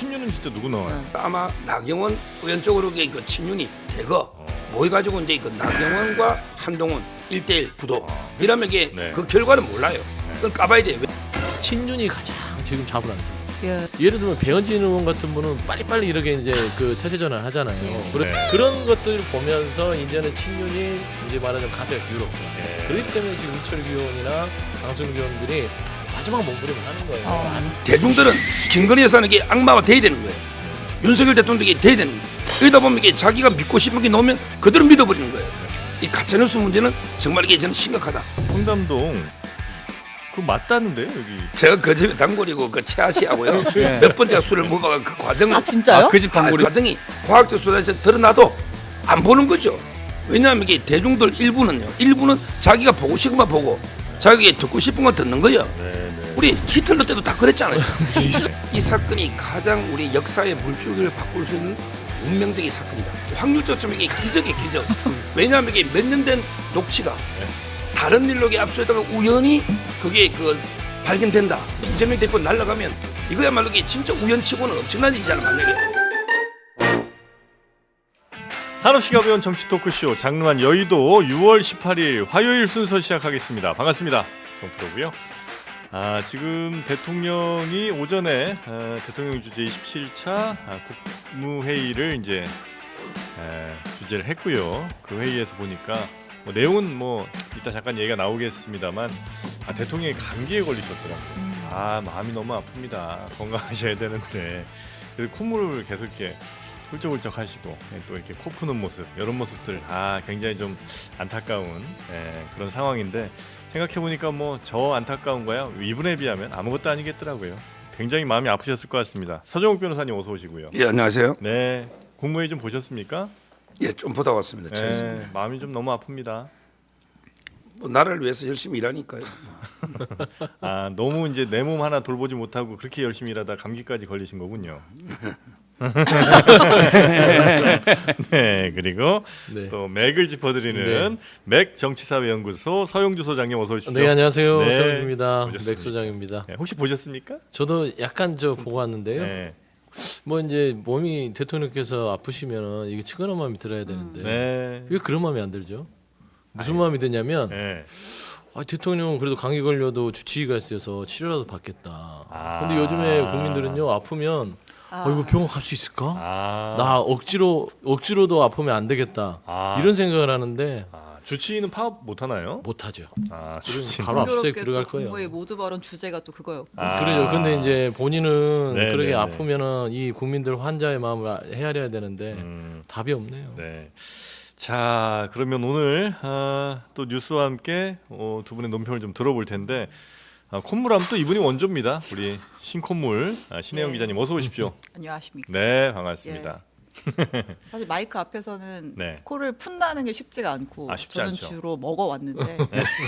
친윤은 진짜 누구 나와요? 아마 나경원 의원 쪽으로 그 친윤이 대거 모여가지고 이제 그 나경원과 한동훈 1대1 구도 이러면 이게 네. 그 결과는 몰라요. 그건 까봐야 돼요. 친윤이 가장 지금 잡을 안 씁니다. 예. 예를 들면 배현진 의원 같은 분은 빨리빨리 이렇게 이제 그 태세 전환 하잖아요. 그런 것들을 보면서 이제는 친윤이 이제 말하자면 가세가 기울었구나. 그렇기 때문에 지금 이철규 의원이나 강승규 의원들이 마지막 몸부림을 하는 거예요. 대중들은 김건희 여사는 이게 악마가 돼야 되는 거예요. 윤석열 대통령이 돼야 되는 거예요. 그러다 보면 이게 자기가 믿고 싶은 게 나오면 그대로 믿어버리는 거예요. 이 가짜뉴스 문제는 정말 이게 저는 심각하다. 청담동 그 맞다는데요 여기. 제가 그 집에 단골이고 그 최하씨하고요 몇 번째 술을 먹어가 그 과정을 아 진짜요? 그 집 단골이 과정이 과학적 수단에서 드러나도 안 보는 거죠. 왜냐하면 이게 대중들 일부는 자기가 보고 싶은 거 보고 자기가 듣고 싶은 거 듣는 거예요. 우리 히틀러 때도 다 그랬잖아요. 이 사건이 가장 우리 역사의 물줄기를 바꿀 수 있는 운명적인 사건이다. 확률적으로 이게 기적의 기적. 왜냐하면 이게 몇 년 된 녹취가 다른 일로 압수했다가 우연히 그게 그 발견된다. 이재명 대표 날아가면 이거야말로 이게 진짜 우연치고는 엄청난 일이잖아 만약에. 한없이 가벼운 정치 토크쇼 장루한 여의도 6월 18일 화요일 순서 시작하겠습니다. 반갑습니다. 정프로고요. 지금 대통령이 오전에 대통령 주재 27차 국무회의를 이제 주재를 했고요. 그 회의에서 보니까 내용은 이따 잠깐 얘기가 나오겠습니다만 대통령이 감기에 걸리셨더라고요. 마음이 너무 아픕니다. 건강하셔야 되는데 그래서 콧물을 계속 이렇게 훌쩍훌쩍 하시고 또 이렇게 코 푸는 모습 이런 모습들 굉장히 좀 안타까운 그런 상황인데 생각해보니까 저 안타까운 거야 이분에 비하면 아무것도 아니겠더라고요. 굉장히 마음이 아프셨을 것 같습니다. 서정욱 변호사님 어서 오시고요. 예 안녕하세요. 네, 국무회의 좀 보셨습니까? 예 좀 보다 왔습니다. 네, 마음이 좀 너무 아픕니다. 나라를 위해서 열심히 일하니까요. 너무 이제 내 몸 하나 돌보지 못하고 그렇게 열심히 일하다 감기까지 걸리신 거군요. 네, 그리고 네. 또 맥을 짚어드리는 맥 정치사회연구소 서용주 소장님 어서 오십시오. 네, 안녕하세요. 네, 서울입니다. 오셨습니다. 맥 소장입니다. 네, 혹시 보셨습니까? 저도 약간 보고 왔는데요. 네. 이제 몸이 대통령께서 아프시면은 이게 측은한 마음이 들어야 되는데 네. 왜 그런 마음이 안 들죠? 무슨 마음이 드냐면 네. 대통령은 그래도 감기 걸려도 주치의가 있어서 치료라도 받겠다. 근데 요즘에 국민들은요 아프면 이거 병원 갈 수 있을까? 나 억지로도 아프면 안 되겠다. 이런 생각을 하는데 주치의는 파업 못 하나요? 못 하죠. 주치의. 바로 압수수색 들어갈 거예요. 국무회의 모두 발언 주제가 또 그거였고. 그러죠. 근데 이제 본인은 네, 그렇게 네, 네. 아프면은 이 국민들 환자의 마음을 헤아려야 되는데 답이 없네요. 네. 자, 그러면 오늘 또 뉴스와 함께 두 분의 논평을 좀 들어볼 텐데 콧물하면 또 이분이 원조입니다. 우리 신콧물 신혜영 네. 기자님 어서 오십시오. 안녕하십니까. 네, 반갑습니다. 사실 마이크 앞에서는 네. 코를 푼다는 게 쉽지가 않고 쉽지 저는 않죠. 주로 먹어왔는데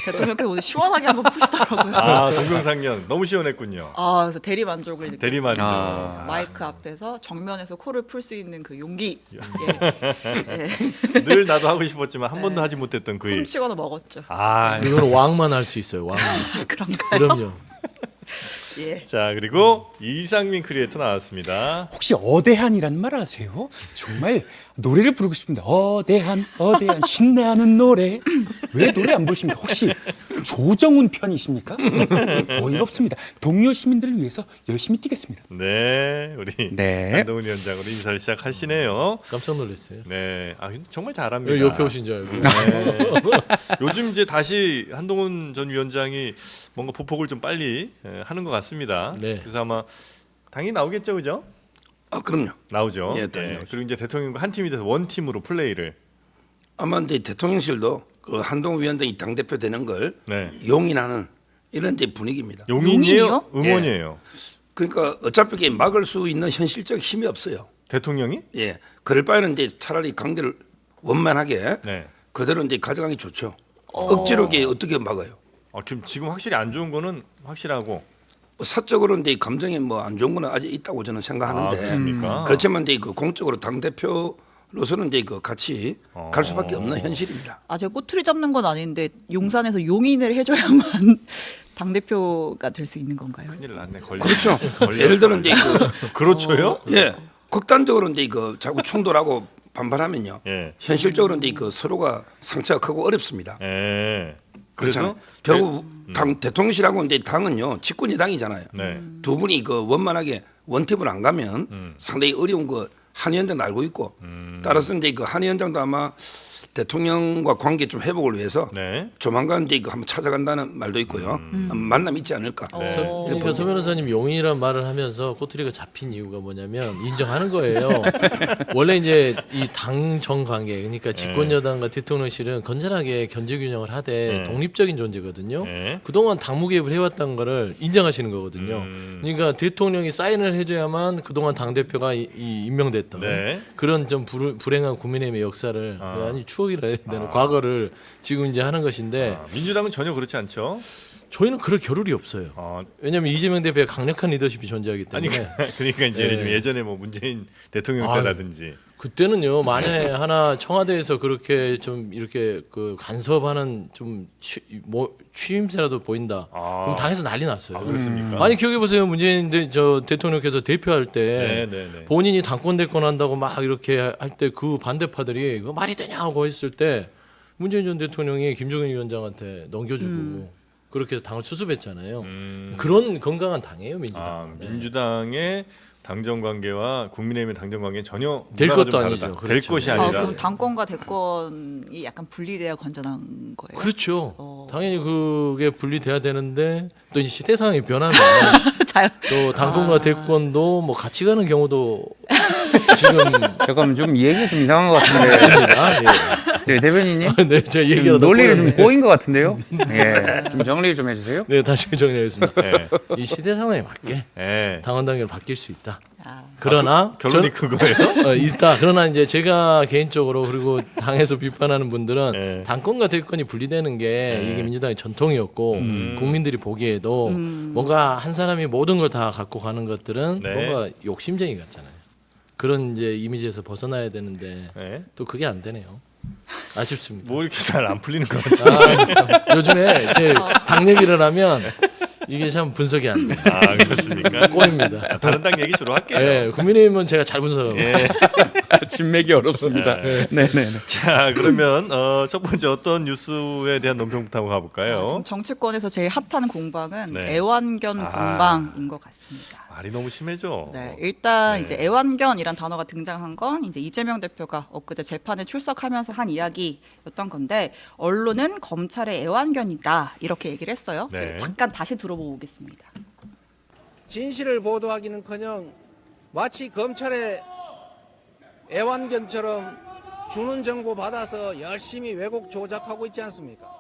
대통령께서 오늘 시원하게 한번 푸시더라고요. 동병상련 너무 시원했군요. 그래서 대리만족을 느꼈어요. 대리만족. 마이크 앞에서 정면에서 코를 풀 수 있는 그 용기. 늘 나도 하고 싶었지만 한 번도 하지 못했던 그 일. 훔치거나 먹었죠. 이거는 왕만 할 수 있어요. 왕만. 그런가요? 그럼요. 예. 자, 그리고 이상민 크리에이터 나왔습니다. 혹시 어대한이라는 말 아세요? 정말 노래를 부르고 싶습니다. 어대한 신나는 노래. 왜 노래 안 부르십니까? 혹시 조정훈 편이십니까? 어이가 없습니다. 동료 시민들을 위해서 열심히 뛰겠습니다. 네, 우리 네. 한동훈 위원장으로 인사를 시작하시네요. 깜짝 놀랐어요. 네, 근데 정말 잘합니다. 여기 옆에 오신 줄 알고. 네. 요즘 이제 다시 한동훈 전 위원장이 뭔가 보폭을 좀 빨리 하는 것 같습니다. 네. 그래서 아마 당연히 나오겠죠, 그죠? 그럼요. 나오죠. 예, 당연히 나오죠. 그리고 이제 대통령과 한 팀이 돼서 원 팀으로 플레이를. 아마 이제 대통령실도 그 한동훈 위원장이 당 대표 되는 걸 네. 용인하는 이런 이제 분위기입니다. 용인이에요? 용인이요? 응원이에요. 그러니까 어차피 이게 막을 수 있는 현실적 힘이 없어요. 대통령이? 예, 그럴 바에는 이제 차라리 강제를 원만하게 네. 그대로 이제 가져가기 좋죠. 억지로 이게 어떻게 막아요? 지금 확실히 안 좋은 거는 확실하고. 사적으로 이제 감정이 안 좋은 거는 아직 있다고 저는 생각하는데 그렇습니까? 그렇지만 이제 그 공적으로 당 대표로서는 이제 그 같이 갈 수밖에 없는 현실입니다. 제가 꼬투리 잡는 건 아닌데 용산에서 용인을 해줘야만 당 대표가 될 수 있는 건가요? 큰일 났네. 그렇죠. 예를 들어 이제 그렇죠요? 예, 극단적으로 이제 자꾸 충돌하고 반발하면요. 예. 현실적으로 이제 서로가 상처가 크고 어렵습니다. 예. 그렇잖아요. 그래서 결국 당 대통령실하고 이제 당은요 집권 여당이잖아요. 네. 두 분이 원만하게 원팀을 안 가면 상당히 어려운 거 한 위원장도 알고 있고 따라서 이제 한 위원장도 아마 대통령과 관계 좀 회복을 위해서 네. 조만간 이제 한번 찾아간다는 말도 있고요. 만남 있지 않을까. 그러니까 서 변호사님 용인이란 말을 하면서 꼬투리가 잡힌 이유가 뭐냐면 인정하는 거예요. 원래 이제 이 당정 관계 그러니까 집권 여당과 대통령실은 건전하게 견제 균형을 하되 독립적인 존재거든요. 네. 그동안 당무 개입을 해왔다는 거를 인정하시는 거거든요. 그러니까 대통령이 사인을 해줘야만 그동안 당 대표가 임명됐던 네. 그런 좀 불행한 국민의힘의 역사를 아니 추억이라 해야 되는 과거를 지금 이제 하는 것인데 민주당은 전혀 그렇지 않죠. 저희는 그럴 겨를이 없어요. 왜냐하면 이재명 대표의 강력한 리더십이 존재하기 아니 때문에 그러니까 이제 예를 들면 네. 예전에 뭐 문재인 대통령 아유. 때라든지 그때는요 만약에 하나 청와대에서 그렇게 좀 이렇게 그 간섭하는 좀 취임새라도 보인다. 그럼 당에서 난리 났어요. 그렇습니까? 아니 기억해 보세요 문재인 대통령께서 대표할 때 네, 네, 네. 본인이 당권 대권한다고 막 이렇게 할 때 그 반대파들이 그거 말이 되냐고 했을 때 문재인 전 대통령이 김종인 위원장한테 넘겨주고 그렇게 당을 수습했잖아요. 그런 건강한 당이에요 민주당. 민주당의 당정 관계와 국민의힘의 당정 관계는 전혀 될 문화가 것도 좀 아니죠. 다르다. 될 그렇죠. 것이 아니라. 그럼 당권과 대권이 약간 분리돼야 건전한 거예요? 그렇죠. 당연히 그게 분리돼야 되는데 또 이 시대 상황이 변하면 잘 또 당권과 대권도 뭐 같이 가는 경우도 지금 잠깐만 좀 얘기 좀 이상한 것 같은데. 있습니다. 저 대변인님 네, 제가 얘기하다 논리를 좀 꼬였네. 꼬인 것 같은데요. 예, 좀 정리 좀 해주세요. 네, 다시 정리하겠습니다. 네. 이 시대 상황에 맞게 네. 당원 당규를 바뀔 수 있다. 아, 그러나 결론이 그거예요? 있다. 그러나 이제 제가 개인적으로 그리고 당에서 비판하는 분들은 네. 당권과 대권이 분리되는 게 이게 민주당의 전통이었고 국민들이 보기에도 뭔가 한 사람이 모든 걸 다 갖고 가는 것들은 네. 뭔가 욕심쟁이 같잖아요. 그런 이제 이미지에서 벗어나야 되는데 네. 또 그게 안 되네요. 아쉽습니다. 뭐 이렇게 잘 안 풀리는 것 같아요. 참, 요즘에 제 당 얘기를 하면 이게 참 분석이 안 돼요. 아 그렇습니까? 꼬입니다. 다른 당 얘기 주로 할게요. 네, 국민의힘은 제가 잘 분석하고 예. 진맥이 어렵습니다. 네, 네. 자 그러면 첫 번째 어떤 뉴스에 대한 논평부터 한번 가볼까요? 지금 정치권에서 제일 핫한 공방은 네. 애완견 공방인 것 같습니다. 말이 너무 심해져. 네, 일단 네. 이제 애완견이란 단어가 등장한 건 이제 이재명 대표가 엊그제 재판에 출석하면서 한 이야기였던 건데 언론은 검찰의 애완견이다 이렇게 얘기를 했어요. 네. 잠깐 다시 들어보겠습니다. 진실을 보도하기는커녕 마치 검찰의 애완견처럼 주는 정보 받아서 열심히 왜곡 조작하고 있지 않습니까?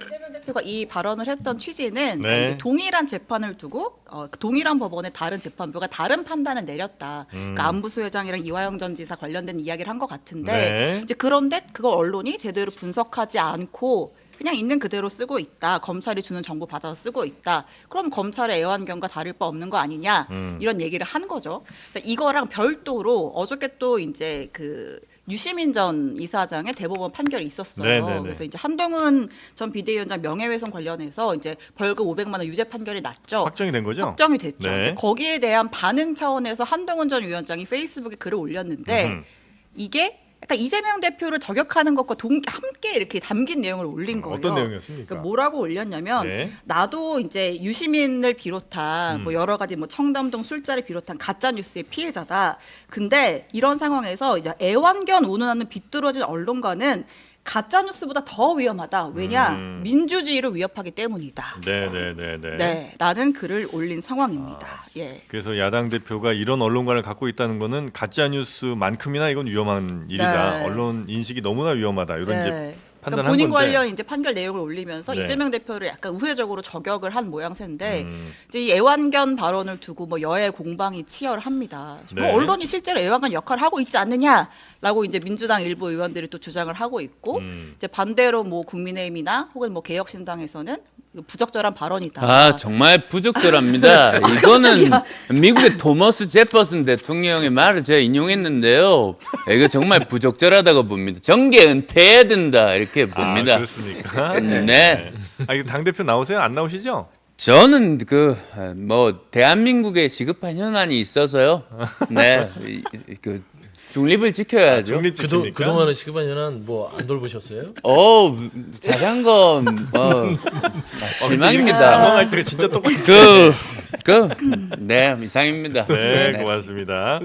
이재명 대표가 이 발언을 했던 취지는 네. 이제 동일한 재판을 두고 동일한 법원의 다른 재판부가 다른 판단을 내렸다. 그러니까 안부수 회장이랑 이화영 전 지사 관련된 이야기를 한 것 같은데 네. 이제 그런데 그걸 언론이 제대로 분석하지 않고 그냥 있는 그대로 쓰고 있다. 검찰이 주는 정보 받아서 쓰고 있다. 그럼 검찰의 애완견과 다를 바 없는 거 아니냐? 이런 얘기를 한 거죠. 그러니까 이거랑 별도로 어저께 또 이제 그 유시민 전 이사장의 대법원 판결이 있었어요. 네네네. 그래서 이제 한동훈 전 비대위원장 명예훼손 관련해서 이제 벌금 500만 원 유죄 판결이 났죠. 확정이 된 거죠? 확정이 됐죠. 네. 근데 거기에 대한 반응 차원에서 한동훈 전 위원장이 페이스북에 글을 올렸는데 이게 약간 이재명 대표를 저격하는 것과 함께 이렇게 담긴 내용을 올린 거예요. 어떤 내용이었습니까? 그러니까 뭐라고 올렸냐면 네. 나도 이제 유시민을 비롯한 뭐 여러 가지 뭐 청담동 술자를 비롯한 가짜 뉴스의 피해자다. 근데 이런 상황에서 이제 애완견 운운하는 비뚤어진 언론과는 가짜 뉴스보다 더 위험하다. 왜냐? 민주주의를 위협하기 때문이다. 네네네네. 네, 라는 글을 올린 상황입니다. 예. 그래서 야당 대표가 이런 언론관을 갖고 있다는 거는 가짜 뉴스만큼이나 이건 위험한 일이다. 네. 언론 인식이 너무나 위험하다. 이런 이제 네. 판단한 그러니까 본인 건데. 관련 이제 판결 내용을 올리면서 네. 이재명 대표를 약간 우회적으로 저격을 한 모양새인데 이제 이 애완견 발언을 두고 뭐 여야 공방이 치열합니다. 네. 뭐 언론이 실제로 애완견 역할을 하고 있지 않느냐라고 이제 민주당 일부 의원들이 또 주장을 하고 있고 이제 반대로 뭐 국민의힘이나 혹은 뭐 개혁신당에서는 부적절한 발언이다. 아 정말 부적절합니다. 이거는 미국의 토머스 제퍼슨 대통령의 말을 제가 인용했는데요. 이거 정말 부적절하다고 봅니다. 정계 은퇴해야 된다 이렇게 봅니다. 아, 그렇습니까? 네. 아, 이거 당 대표 나오세요? 안 나오시죠? 저는 대한민국에 시급한 현안이 있어서요. 네, 그 중립을 지켜야죠. 중립 지킵니까? 그동안은 시급한 현안 뭐 안 돌보셨어요? 자장검 실망입니다. 당황할 때가 진짜 똑같아요. 네 이상입니다. 네, 고맙습니다.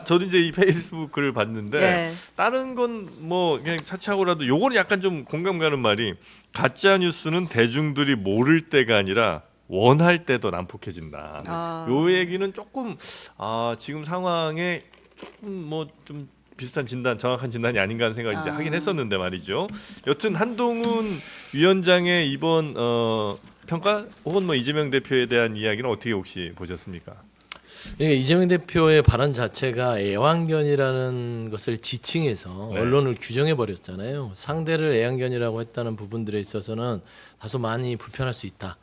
저도 이제 이 페이스북 글을 봤는데 예. 다른 건 뭐 그냥 차치하고라도 요거는 약간 좀 공감 가는 말이 가짜 뉴스는 대중들이 모를 때가 아니라 원할 때도 난폭해진다. 아. 요 얘기는 조금 지금 상황에 조금 뭐 좀 비슷한 진단, 정확한 진단이 아닌가 하는 생각을 이제 하긴 했었는데 말이죠. 여튼 한동훈 위원장의 이번 평가 혹은 뭐 이재명 대표에 대한 이야기는 어떻게 혹시 보셨습니까? 예, 이재명 대표의 발언 자체가 애완견이라는 것을 지칭해서 네. 언론을 규정해 버렸잖아요. 상대를 애완견이라고 했다는 부분들에 있어서는 다소 많이 불편할 수 있다.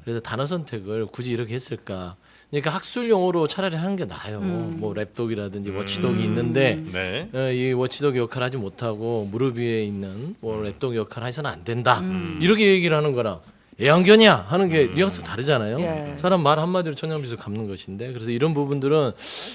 그래서 단어 선택을 굳이 이렇게 했을까? 그러니까 학술 용어로 차라리 하는 게 나아요. 뭐 랩독이라든지 워치독이 있는데 네. 이 워치독 역할을 하지 못하고 무릎 위에 있는 뭐 랩독 역할을 해서는 안 된다. 이렇게 얘기를 하는 거랑 애완견이야 하는 게 뉘앙스가 다르잖아요. 예. 사람 말 한마디로 천냥빚을 갚는 것인데 그래서 이런 부분들은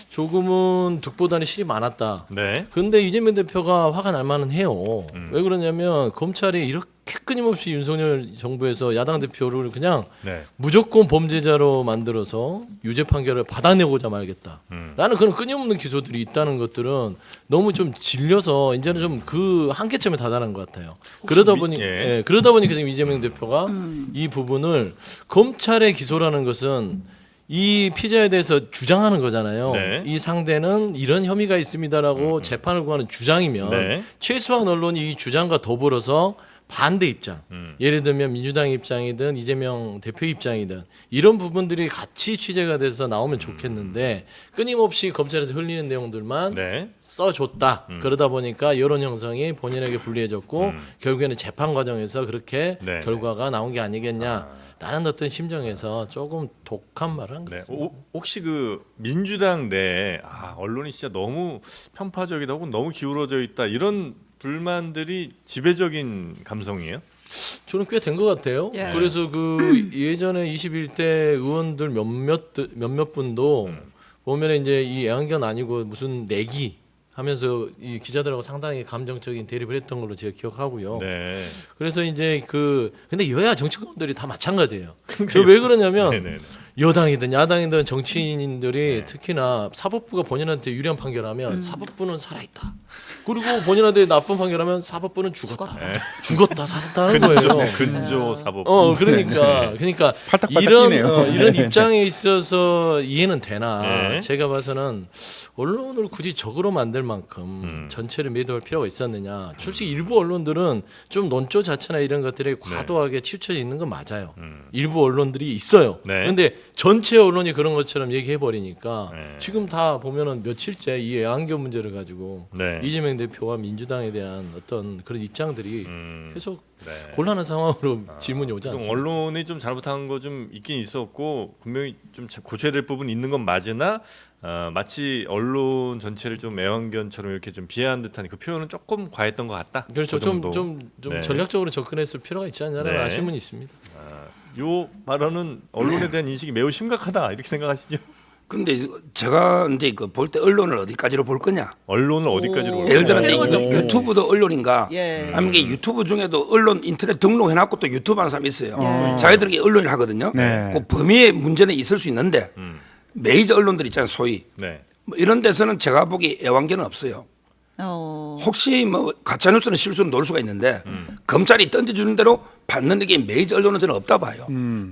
조금은 득보다는 실이 많았다. 네. 근데 이재명 대표가 화가 날 만은 해요. 왜 그러냐면 검찰이 이렇게 끊임없이 윤석열 정부에서 야당 대표를 그냥 네. 무조건 범죄자로 만들어서 유죄 판결을 받아내고자 말겠다. 라는 그런 끊임없는 기소들이 있다는 것들은 너무 좀 질려서 이제는 좀 그 한계점에 다다른 것 같아요. 그러다 보니까 지금 이재명 대표가 이 부분을 검찰의 기소라는 것은 이 피자에 대해서 주장하는 거잖아요. 네. 이 상대는 이런 혐의가 있습니다라고 재판을 구하는 주장이면 네. 최소한 언론이 이 주장과 더불어서 반대 입장, 예를 들면 민주당 입장이든 이재명 대표 입장이든 이런 부분들이 같이 취재가 돼서 나오면 좋겠는데 끊임없이 검찰에서 흘리는 내용들만 네. 써줬다. 그러다 보니까 여론 형성이 본인에게 불리해졌고 결국에는 재판 과정에서 그렇게 네. 결과가 나온 게 아니겠냐라는 어떤 심정에서 조금 독한 말을 한 네. 거죠. 혹시 그 민주당 내에 언론이 진짜 너무 편파적이다 혹은 너무 기울어져 있다 이런 불만들이 지배적인 감성이에요? 저는 꽤 된 것 같아요. 예. 그래서 그 예전에 21대 의원들 몇몇 분도 보면 이제 이 애완견 아니고 무슨 내기 하면서 이 기자들하고 상당히 감정적인 대립을 했던 걸로 제가 기억하고요. 네. 그래서 이제 근데 여야 정치권들이 다 마찬가지예요. 저 왜 그러냐면 네네네. 여당이든 야당이든 정치인들이 특히나 사법부가 본인한테 유리한 판결하면 사법부는 살아있다. 그리고 본인한테 나쁜 판결하면 사법부는 죽었다. 죽었다 살았다 하는 거예요. 근조 사법. 그러니까 팔딱팔딱 이런 뛰네요. 이런 입장에 있어서 이해는 되나 네. 제가 봐서는 언론을 굳이 적으로 만들 만큼 전체를 매도할 필요가 있었느냐. 솔직히 일부 언론들은 좀 논조 자체나 이런 것들에 과도하게 치우쳐져 있는 건 맞아요. 일부 언론들이 있어요. 네. 그런데 전체 언론이 그런 것처럼 얘기해 버리니까 네. 지금 다 보면은 며칠째 이 애완견 문제를 가지고 네. 이재명 대표와 민주당에 대한 어떤 그런 입장들이 계속 네. 곤란한 상황으로 질문이 오지 좀 않습니까? 언론이 좀 잘못한 거 좀 있긴 있었고 분명히 좀 고쳐야 될 부분 있는 건 맞으나 마치 언론 전체를 좀 애완견처럼 이렇게 좀 비하한 듯한 그 표현은 조금 과했던 것 같다. 그렇죠. 그 정도. 좀 네. 전략적으로 접근했을 필요가 있지 않냐는 네. 아쉬움은 있습니다. 요 발언은 언론에 대한 인식이 매우 심각하다 이렇게 생각하시죠? 근데 제가 이제 그 볼 때 언론을 어디까지로 볼 거냐? 언론을 어디까지로 볼까요? 예를 들어 새로운 이제 접근. 유튜브도 언론인가? 예. 아니면 이게 유튜브 중에도 언론 인터넷 등록해놨고 또 유튜브 하는 사람이 있어요. 예. 자기들이 언론을 하거든요. 네. 그 범위의 문제는 있을 수 있는데 메이저 언론들 있잖아요, 소위. 네. 뭐 이런 데서는 제가 보기 애완견은 없어요. 혹시 뭐 가짜 뉴스는 실수는 놓을 수가 있는데 검찰이 던져주는 대로 받는 게 메이저 언론은 저는 없다 봐요.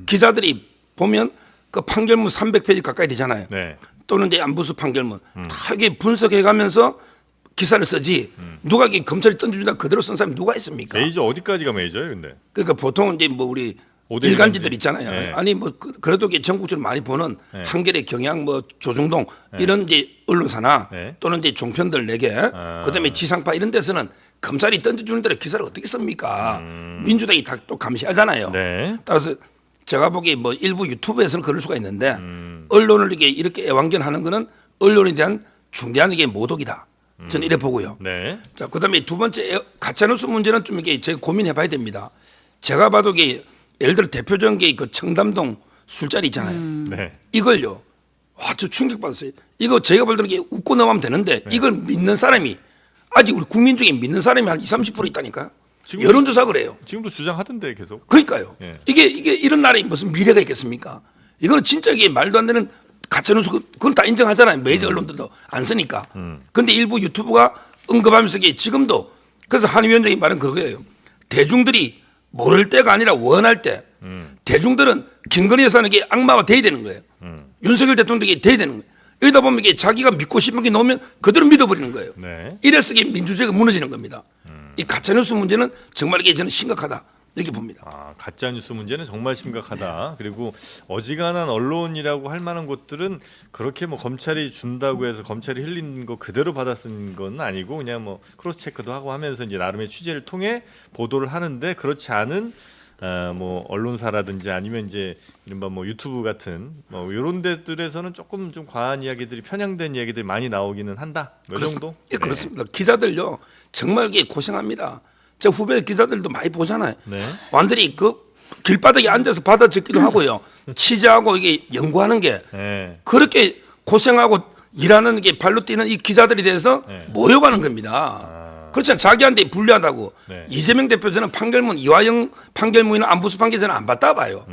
기자들이 보면 그 판결문 300페이지 가까이 되잖아요. 네. 또는 이제 안부수 판결문 다 이게 분석해가면서 기사를 쓰지 누가 이게 검찰이 던져준다 그대로 쓴 사람이 누가 있습니까? 메이저 어디까지가 메이저예요, 근데? 그러니까 보통은 이제 뭐 우리 오대 일간지들 일간지. 있잖아요. 네. 아니 뭐 그래도 이게 전국적으로 많이 보는 네. 한겨레, 경향, 뭐 조중동 이런 이제 언론사나 네. 또는 이제 종편들 4개, 그다음에 지상파 이런 데서는 검찰이 던져주는 대로 기사를 어떻게 씁니까? 민주당이 다 또 감시하잖아요. 네. 따라서 제가 보기에 뭐 일부 유튜브에서는 그럴 수가 있는데 언론을 이렇게 애완견하는 거는 언론에 대한 중대한 이게 모독이다. 저는 이래 보고요. 네. 자, 그다음에 두 번째 가짜뉴스 문제는 좀 이게 제가 고민해봐야 됩니다. 제가 봐도 이게 예를 들어 대표적인 게 그 청담동 술자리 있잖아요. 네. 이걸요. 와, 저 충격받았어요. 이거 제가 볼 때는 이게 웃고 넘어가면 되는데 이걸 믿는 사람이 아직 우리 국민 중에 믿는 사람이 한 20, 30% 있다니까요. 지금- 여론조사 그래요. 지금도 주장하던데 계속. 그러니까요. 예. 이게 이런 나라에 무슨 미래가 있겠습니까? 이거는 진짜 이게 말도 안 되는 가짜뉴스 그건 다 인정하잖아요. 메이저 언론들도 안 쓰니까. 그런데 일부 유튜브가 언급하면서 이게 지금도 그래서 한 위원장이 말은 그거예요. 대중들이 모를 때가 아니라 원할 때 대중들은 김건희 여사에게 악마가 돼야 되는 거예요. 윤석열 대통령에게 돼야 되는 거예요. 이러다 보면 이게 자기가 믿고 싶은 게 나오면 그대로 믿어버리는 거예요. 네. 이래서 이게 민주주의가 무너지는 겁니다. 이 가짜뉴스 문제는 정말 이게 저는 심각하다 이렇게 봅니다. 아, 가짜 뉴스 문제는 정말 심각하다. 그리고 어지간한 언론이라고 할 만한 곳들은 그렇게 뭐 검찰이 준다고 해서 검찰이 흘린 거 그대로 받아 쓴 건 아니고 그냥 뭐 크로스 체크도 하고 하면서 이제 나름의 취재를 통해 보도를 하는데 그렇지 않은 뭐 언론사라든지 아니면 이제 이른바 뭐 유튜브 같은 뭐 이런 데들에서는 조금 좀 과한 이야기들이 편향된 이야기들이 많이 나오기는 한다. 이 정도? 예, 그렇습니다. 기자들요 정말 이게 고생합니다. 제 후배 기자들도 많이 보잖아요. 네. 완전히 그 길바닥에 앉아서 받아 적기도 하고요. 취재하고 이게 연구하는 게 네. 그렇게 고생하고 일하는 게 발로 뛰는 이 기자들에 대해서 네. 모욕하는 겁니다. 그렇잖아요. 자기한테 불리하다고. 네. 이재명 대표 저는 판결문 이화영 판결문이나 안부수 판결 저는 안 봤다 봐요.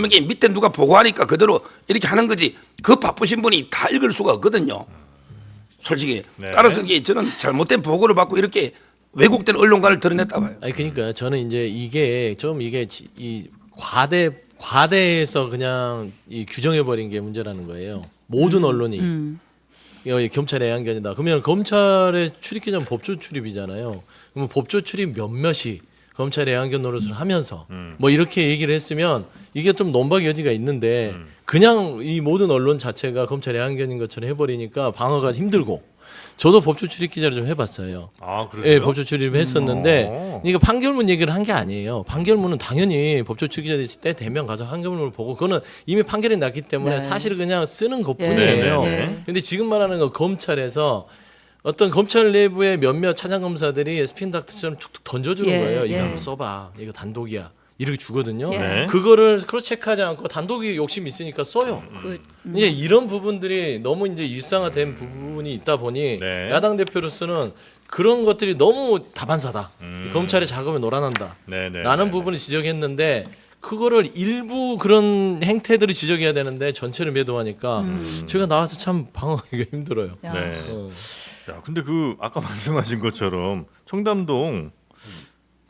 이게 밑에 누가 보고하니까 그대로 이렇게 하는 거지. 그 바쁘신 분이 다 읽을 수가 없거든요. 솔직히. 네. 따라서 이게 저는 잘못된 보고를 받고 이렇게 왜곡된 언론관을 드러냈다 봐요. 아니 그러니까 저는 이제 이게 좀 이게 이 과대해서 그냥 이 규정해 버린 게 문제라는 거예요. 모든 언론이 검찰의 애완견이다. 그러면 검찰의 출입 기자는 법조 출입이잖아요. 그러면 법조 출입 몇몇이 검찰의 애완견 노릇을 하면서 뭐 이렇게 얘기를 했으면 이게 좀 논박의 여지가 있는데 그냥 이 모든 언론 자체가 검찰의 애완견인 것처럼 해버리니까 방어가 힘들고. 저도 법조 출입 기자를 좀 해봤어요. 아, 그래요? 예, 법조 출입했었는데 이게 판결문 얘기를 한 게 아니에요. 판결문은 당연히 법조 출입 기자 됐을 때 대면 가서 판결문을 보고 그거는 이미 판결이 났기 때문에 네. 사실을 그냥 쓰는 것뿐이에요. 네, 네, 네. 근데 지금 말하는 거 검찰에서 어떤 검찰 내부의 몇몇 차장 검사들이 스핀 닥터처럼 툭툭 던져주는 예, 거예요. 이거 예. 한번 써봐. 이거 단독이야. 이렇게 주거든요. 네. 그거를 크로스 체크하지 않고 단독이 욕심 있으니까 써요. 이제 이런 부분들이 너무 이제 일상화된 부분이 있다 보니 네. 야당 대표로서는 그런 것들이 너무 다반사다. 검찰의 작업에 놀아난다. 네, 네, 라는 네, 부분을 지적했는데 그거를 일부 그런 행태들을 지적해야 되는데 전체를 매도하니까 제가 나와서 참 방어하기가 힘들어요. 야. 네. 어. 야, 근데 그 아까 말씀하신 것처럼 청담동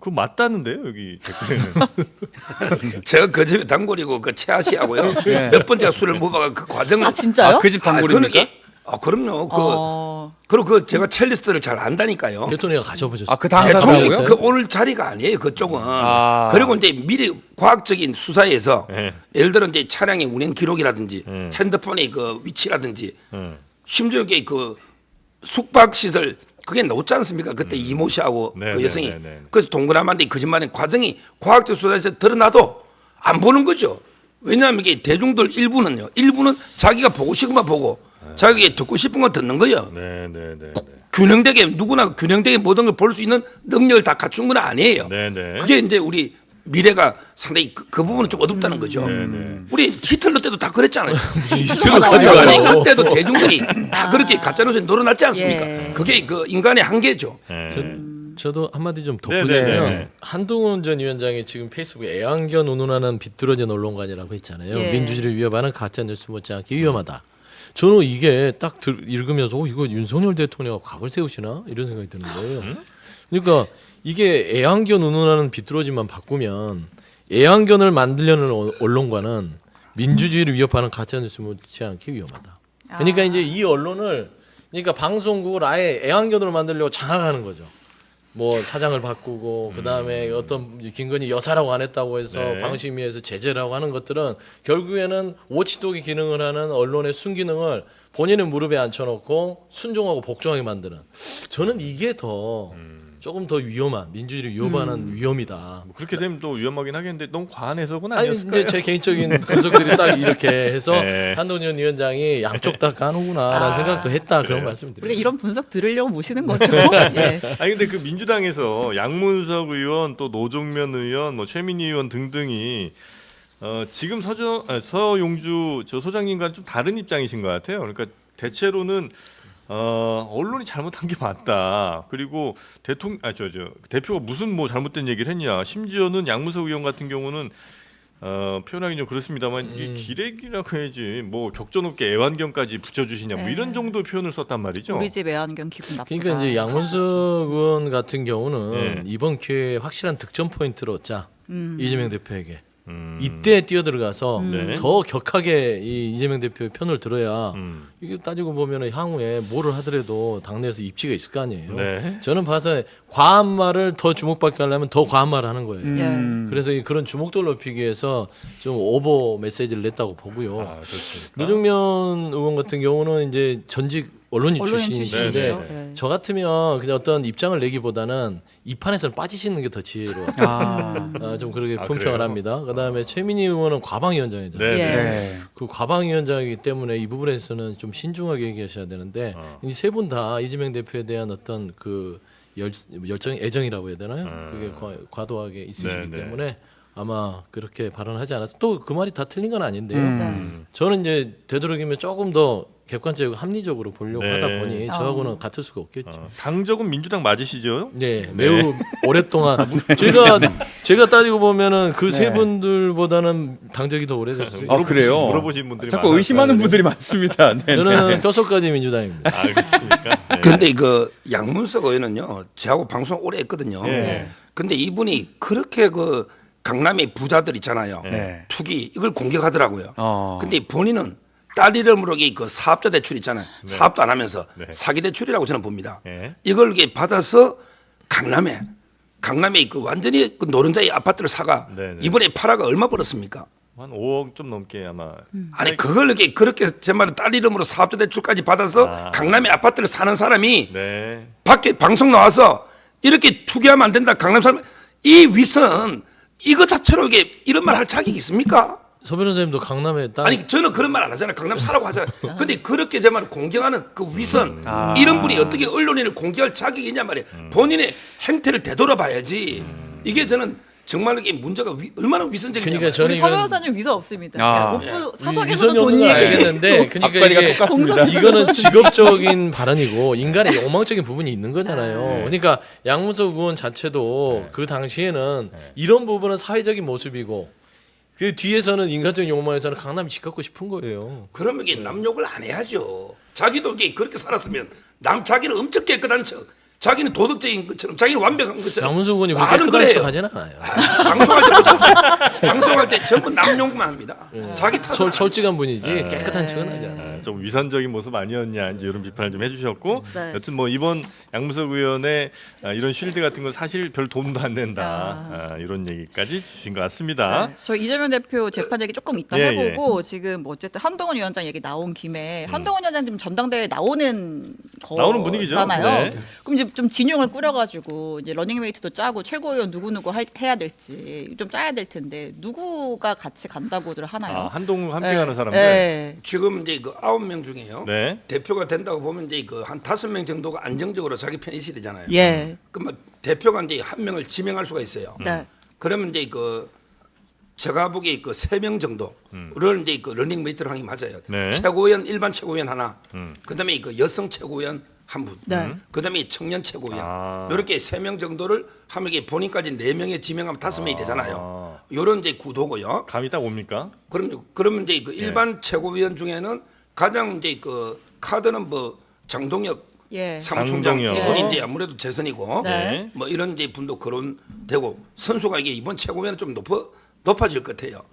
그 맞다는데요 여기 댓글에는. 제가 그 집에 단골이고 그 최하 씨하고요. 몇 번째 술을 먹어가 그 과정을 아 진짜요? 그 집 단골입니까? 그럼요. 어. 그리고 그 제가 첼리스트를 잘 안다니까요. 대통령이 가셔보셨어요? 아, 그 대통령이 당사자고요? 그 오늘 자리가 아니에요. 그쪽은. 아. 그리고 이제 미리 과학적인 수사에서 네. 예를 들어 이제 차량의 운행 기록이라든지 네. 핸드폰의 그 위치라든지 네. 심지어 이게 그 숙박 시설 그게 나왔지 않습니까? 그때 이모 씨하고 네, 그 네, 여성이 네, 네. 그래서 동그라만데 거짓말의 과정이 과학적 수사에서 드러나도 안 보는 거죠. 왜냐하면 이게 대중들 일부는 자기가 보고 싶은 거 보고 자기가 듣고 싶은 거 듣는 거예요. 네, 네, 네, 네. 균형되게 누구나 균형되게 모든 걸 볼 수 있는 능력을 다 갖춘 건 아니에요. 네, 네. 그게 이제 우리 미래가 상당히 그 부분은 좀 어둡다는 거죠. 우리 히틀러 때도 다 그랬잖아요. 히틀러까지 아니, 가요. 그때도 대중들이 다 그렇게 가짜뉴스에 놀아났지 않습니까? 예. 그게 그 인간의 한계죠. 네. 저도 한마디 좀 네, 덧붙이면 네, 네, 네. 한동훈 전 위원장이 지금 페이스북에 애완견 운운하는 비뚤어진 언론관이라고 했잖아요. 예. 민주주의를 위협하는 가짜뉴스 못지않게 위험하다. 저는 이게 딱 읽으면서 이거 윤석열 대통령이 각을 세우시나 이런 생각이 드는 거예요. 그러니까 이게 애완견 운운하는 비뚤어짐만 바꾸면 애완견을 만들려는 언론과는 민주주의를 위협하는 가짜뉴스 못지않게 위험하다. 그러니까 이제 이 언론을 그러니까 방송국을 아예 애완견으로 만들려고 장악하는 거죠. 뭐 사장을 바꾸고 그 다음에 어떤 김건희 여사라고 안 했다고 해서 네. 방심위에서 제재라고 하는 것들은 결국에는 워치독이 기능을 하는 언론의 순기능을 본인의 무릎에 앉혀놓고 순종하고 복종하게 만드는. 저는 이게 더 조금 더 위험한 민주주의를 위협하는 위험이다. 뭐 그렇게 되면 또 위험하긴 하겠는데 너무 과한 해석은 아니 아니었을까요? 이제 제 개인적인 분석들이 딱 이렇게 해서 네. 한동훈 위원장이 양쪽 다 까는구나라는 생각도 했다 그런 말씀드립니다. 우리가 이런 분석 들으려고 모시는 거죠. 예. 아니 근데 그 민주당에서 양문석 의원 또 노종면 의원 뭐 최민희 의원 등등이 지금 서용주 저 소장님과는 좀 다른 입장이신 것 같아요. 그러니까 대체로는 언론이 잘못한 게 맞다. 그리고 대표가 무슨 뭐 잘못된 얘기를 했냐. 심지어는 양문석 의원 같은 경우는 표현하기 좀 그렇습니다만 이 기레기라고 해야지 뭐 격전 없게 애완견까지 붙여주시냐 뭐 이런 정도 표현을 썼단 말이죠. 우리 집 애완견 기분 나쁘다. 그러니까 이제 양문석 의원 같은 경우는 네. 이번 기회에 확실한 득점 포인트를 얻자. 이재명 대표에게. 이때 뛰어들어가서 네. 더 격하게 이 이재명 대표의 편을 들어야 음. 이게 따지고 보면 향후에 뭐를 하더라도 당내에서 입지가 있을 거 아니에요. 네. 저는 봐서 과한 말을 더 주목받게 하려면 더 과한 말을 하는 거예요. 예. 그래서 그런 주목도를 높이기 위해서 좀 오버 메시지를 냈다고 보고요. 아, 그렇습니까? 노정면 의원 같은 경우는 이제 전직 언론인 언론인 출신이신데 출신이죠. 네. 저 같으면 그냥 어떤 입장을 내기보다는 이 판에서는 빠지시는 게 더 지혜로워요. 좀 그렇게 아, 품평을 그래요? 합니다. 그다음에 최민희 의원은 과방위원장이잖아요. 네. 예. 네. 그 과방위원장이기 때문에 이 부분에서는 좀 신중하게 얘기하셔야 되는데 이 세 분 다 이재명 대표에 대한 어떤 그 열정 애정이라고 해야 되나요? 그게 과도하게 있으시기 네, 네. 때문에 아마 그렇게 발언하지 않았어. 또 그 말이 다 틀린 건 아닌데요. 네. 저는 이제 되도록이면 조금 더 객관적이고 합리적으로 보려고 네. 하다 보니 저하고는 같을 수가 없겠죠. 당적은 민주당 맞으시죠? 네, 매우 오랫동안 제가 따지고 보면은 그 세 분들보다는 당적이 더 오래됐어요. 아, 그래요? 물어보신 분들이 자꾸 많아서. 의심하는 분들이 많습니다. 네. 저는 뼛속까지 민주당입니다. 아, 그렇습니까? 네. 근데 그 양문석 의원은요, 저하고 방송 오래 했거든요. 네. 근데 이분이 그렇게 그 강남의 부자들 있잖아요. 네. 투기 이걸 공격하더라고요. 어. 근데 본인은 딸 이름으로 그 사업자 대출 있잖아요. 사업도 안 하면서 네. 사기 대출이라고 저는 봅니다. 네. 이걸 이렇게 받아서 강남에 그 완전히 그 노른자의 아파트를 사가 네, 네. 이번에 팔아가 얼마 벌었습니까? 한 5억 좀 넘게 아마. 아니 그걸 이렇게 그렇게 제 말은 딸 이름으로 사업자 대출까지 받아서 강남의 아파트를 사는 사람이 네. 밖에 방송 나와서 이렇게 투기하면 안 된다. 강남 사람 이 위선 이거 자체로 이게 이런 말 할 자격이 있습니까? 서 변호사님도 강남에 딸 아니 저는 그런 말 안 하잖아요. 강남 사라고 하잖아요. 근데 그렇게 제 말을 공격하는 그 위선 이런 분이 어떻게 언론인을 공격할 자격이 있냐 말이에요. 본인의 행태를 되돌아봐야지. 이게 저는 정말 이게 문제가 얼마나 위선적이냐. 그러니까 저는 우리 서 이건 변호사님 위서 없습니다. 아. 그러니까 오프 위선이 사석에서도 없는 돈 건 얘기. 알겠는데 그러니까 이게 똑같습니다. 이거는 직업적인 발언이고 인간의 오망적인 부분이 있는 거잖아요. 그러니까 양문석 의원 자체도 그 당시에는 이런 부분은 사회적인 모습이고 그 뒤에서는 인간적인 욕망에서는 강남이 집 갖고 싶은 거예요. 그러면 이게 남 욕을 안 해야죠. 자기도 이게 그렇게 살았으면 자기는 엄청 깨끗한 척, 자기는 도덕적인 것처럼, 자기는 완벽한 것처럼. 양문석 의원이 왜 말은 깨끗한 그래요. 척 하지는 않아요. 방송할 때 보십시오. 방송할 때 전부 남 욕만 합니다. 자기 탓은 솔직한 분이지 깨끗한 척은 하지 않아요. 좀 위선적인 모습 아니었냐 이제 이런 비판을 좀 해주셨고 네. 여튼 뭐 이번 양문석 의원의 이런 쉴드 같은 건 사실 별 돈도 안 낸다 이런 얘기까지 주신 것 같습니다. 네. 저 이재명 대표 재판 얘기 조금 이따 예, 해보고 지금 뭐 어쨌든 한동훈 위원장 얘기 나온 김에 한동훈 위원장 지금 전당대회 나오는 분위기죠. 거잖아요. 네. 그럼 이제 좀 진용을 꾸려가지고 이제 러닝메이트도 짜고 최고위원 누구 해야 될지 좀 짜야 될 텐데 누구가 같이 간다고들 하나요? 한동훈 함께 네. 가는 사람들. 네. 지금 이제 그 9명 중에요. 네. 대표가 된다고 보면 이제 그 한 5명 정도가 안정적으로 자기 편에 있어야 되잖아요. 예. 그러면 대표가 이제 한 명을 지명할 수가 있어요. 네. 그러면 이제 그 제가 보기에 그 3명 정도를 이제 그 러닝메이트로 하는 게 맞아요. 네. 최고위원 일반 최고위원 하나, 그다음에 그 여성 최고위원 한 분, 네. 그다음에 청년 최고위원 이렇게 3명 정도를 하면 이게 본인까지 4명에 지명하면 5명이 되잖아요. 요런 이제 구도고요. 감이 딱 옵니까? 그러면 이제 그 일반 최고위원 중에는 가장 이제 그 카드는 뭐 장동혁 예. 사무총장 장동혁. 이분이 이제 아무래도 재선이고 네. 뭐 이런 이제 분도 거론되고 선수가 이게 이번 최고위원은 좀 높아질 것 같아요.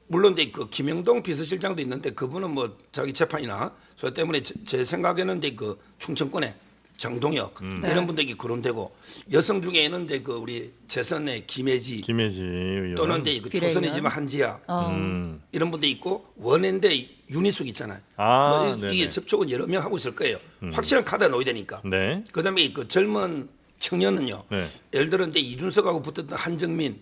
물론 이제 그 김영동 비서실장도 있는데 그분은 뭐 자기 재판이나 소 때문에 제 생각에는 이제 그 충청권에 장동혁 이런 분들이 거론되고 여성 중에는 이제 그 우리 재선의 김혜지 의원. 또는 이제 그 비례의원. 초선이지만 한지아 이런 분도 있고 원외인데 윤희숙 있잖아요. 아, 뭐 이게 네네. 접촉은 여러 명 하고 있을 거예요. 확실한 카드가 놓여야 되니까. 네. 그다음에 그 젊은 청년은요. 네. 예를 들어 이제 이준석하고 붙었던 한정민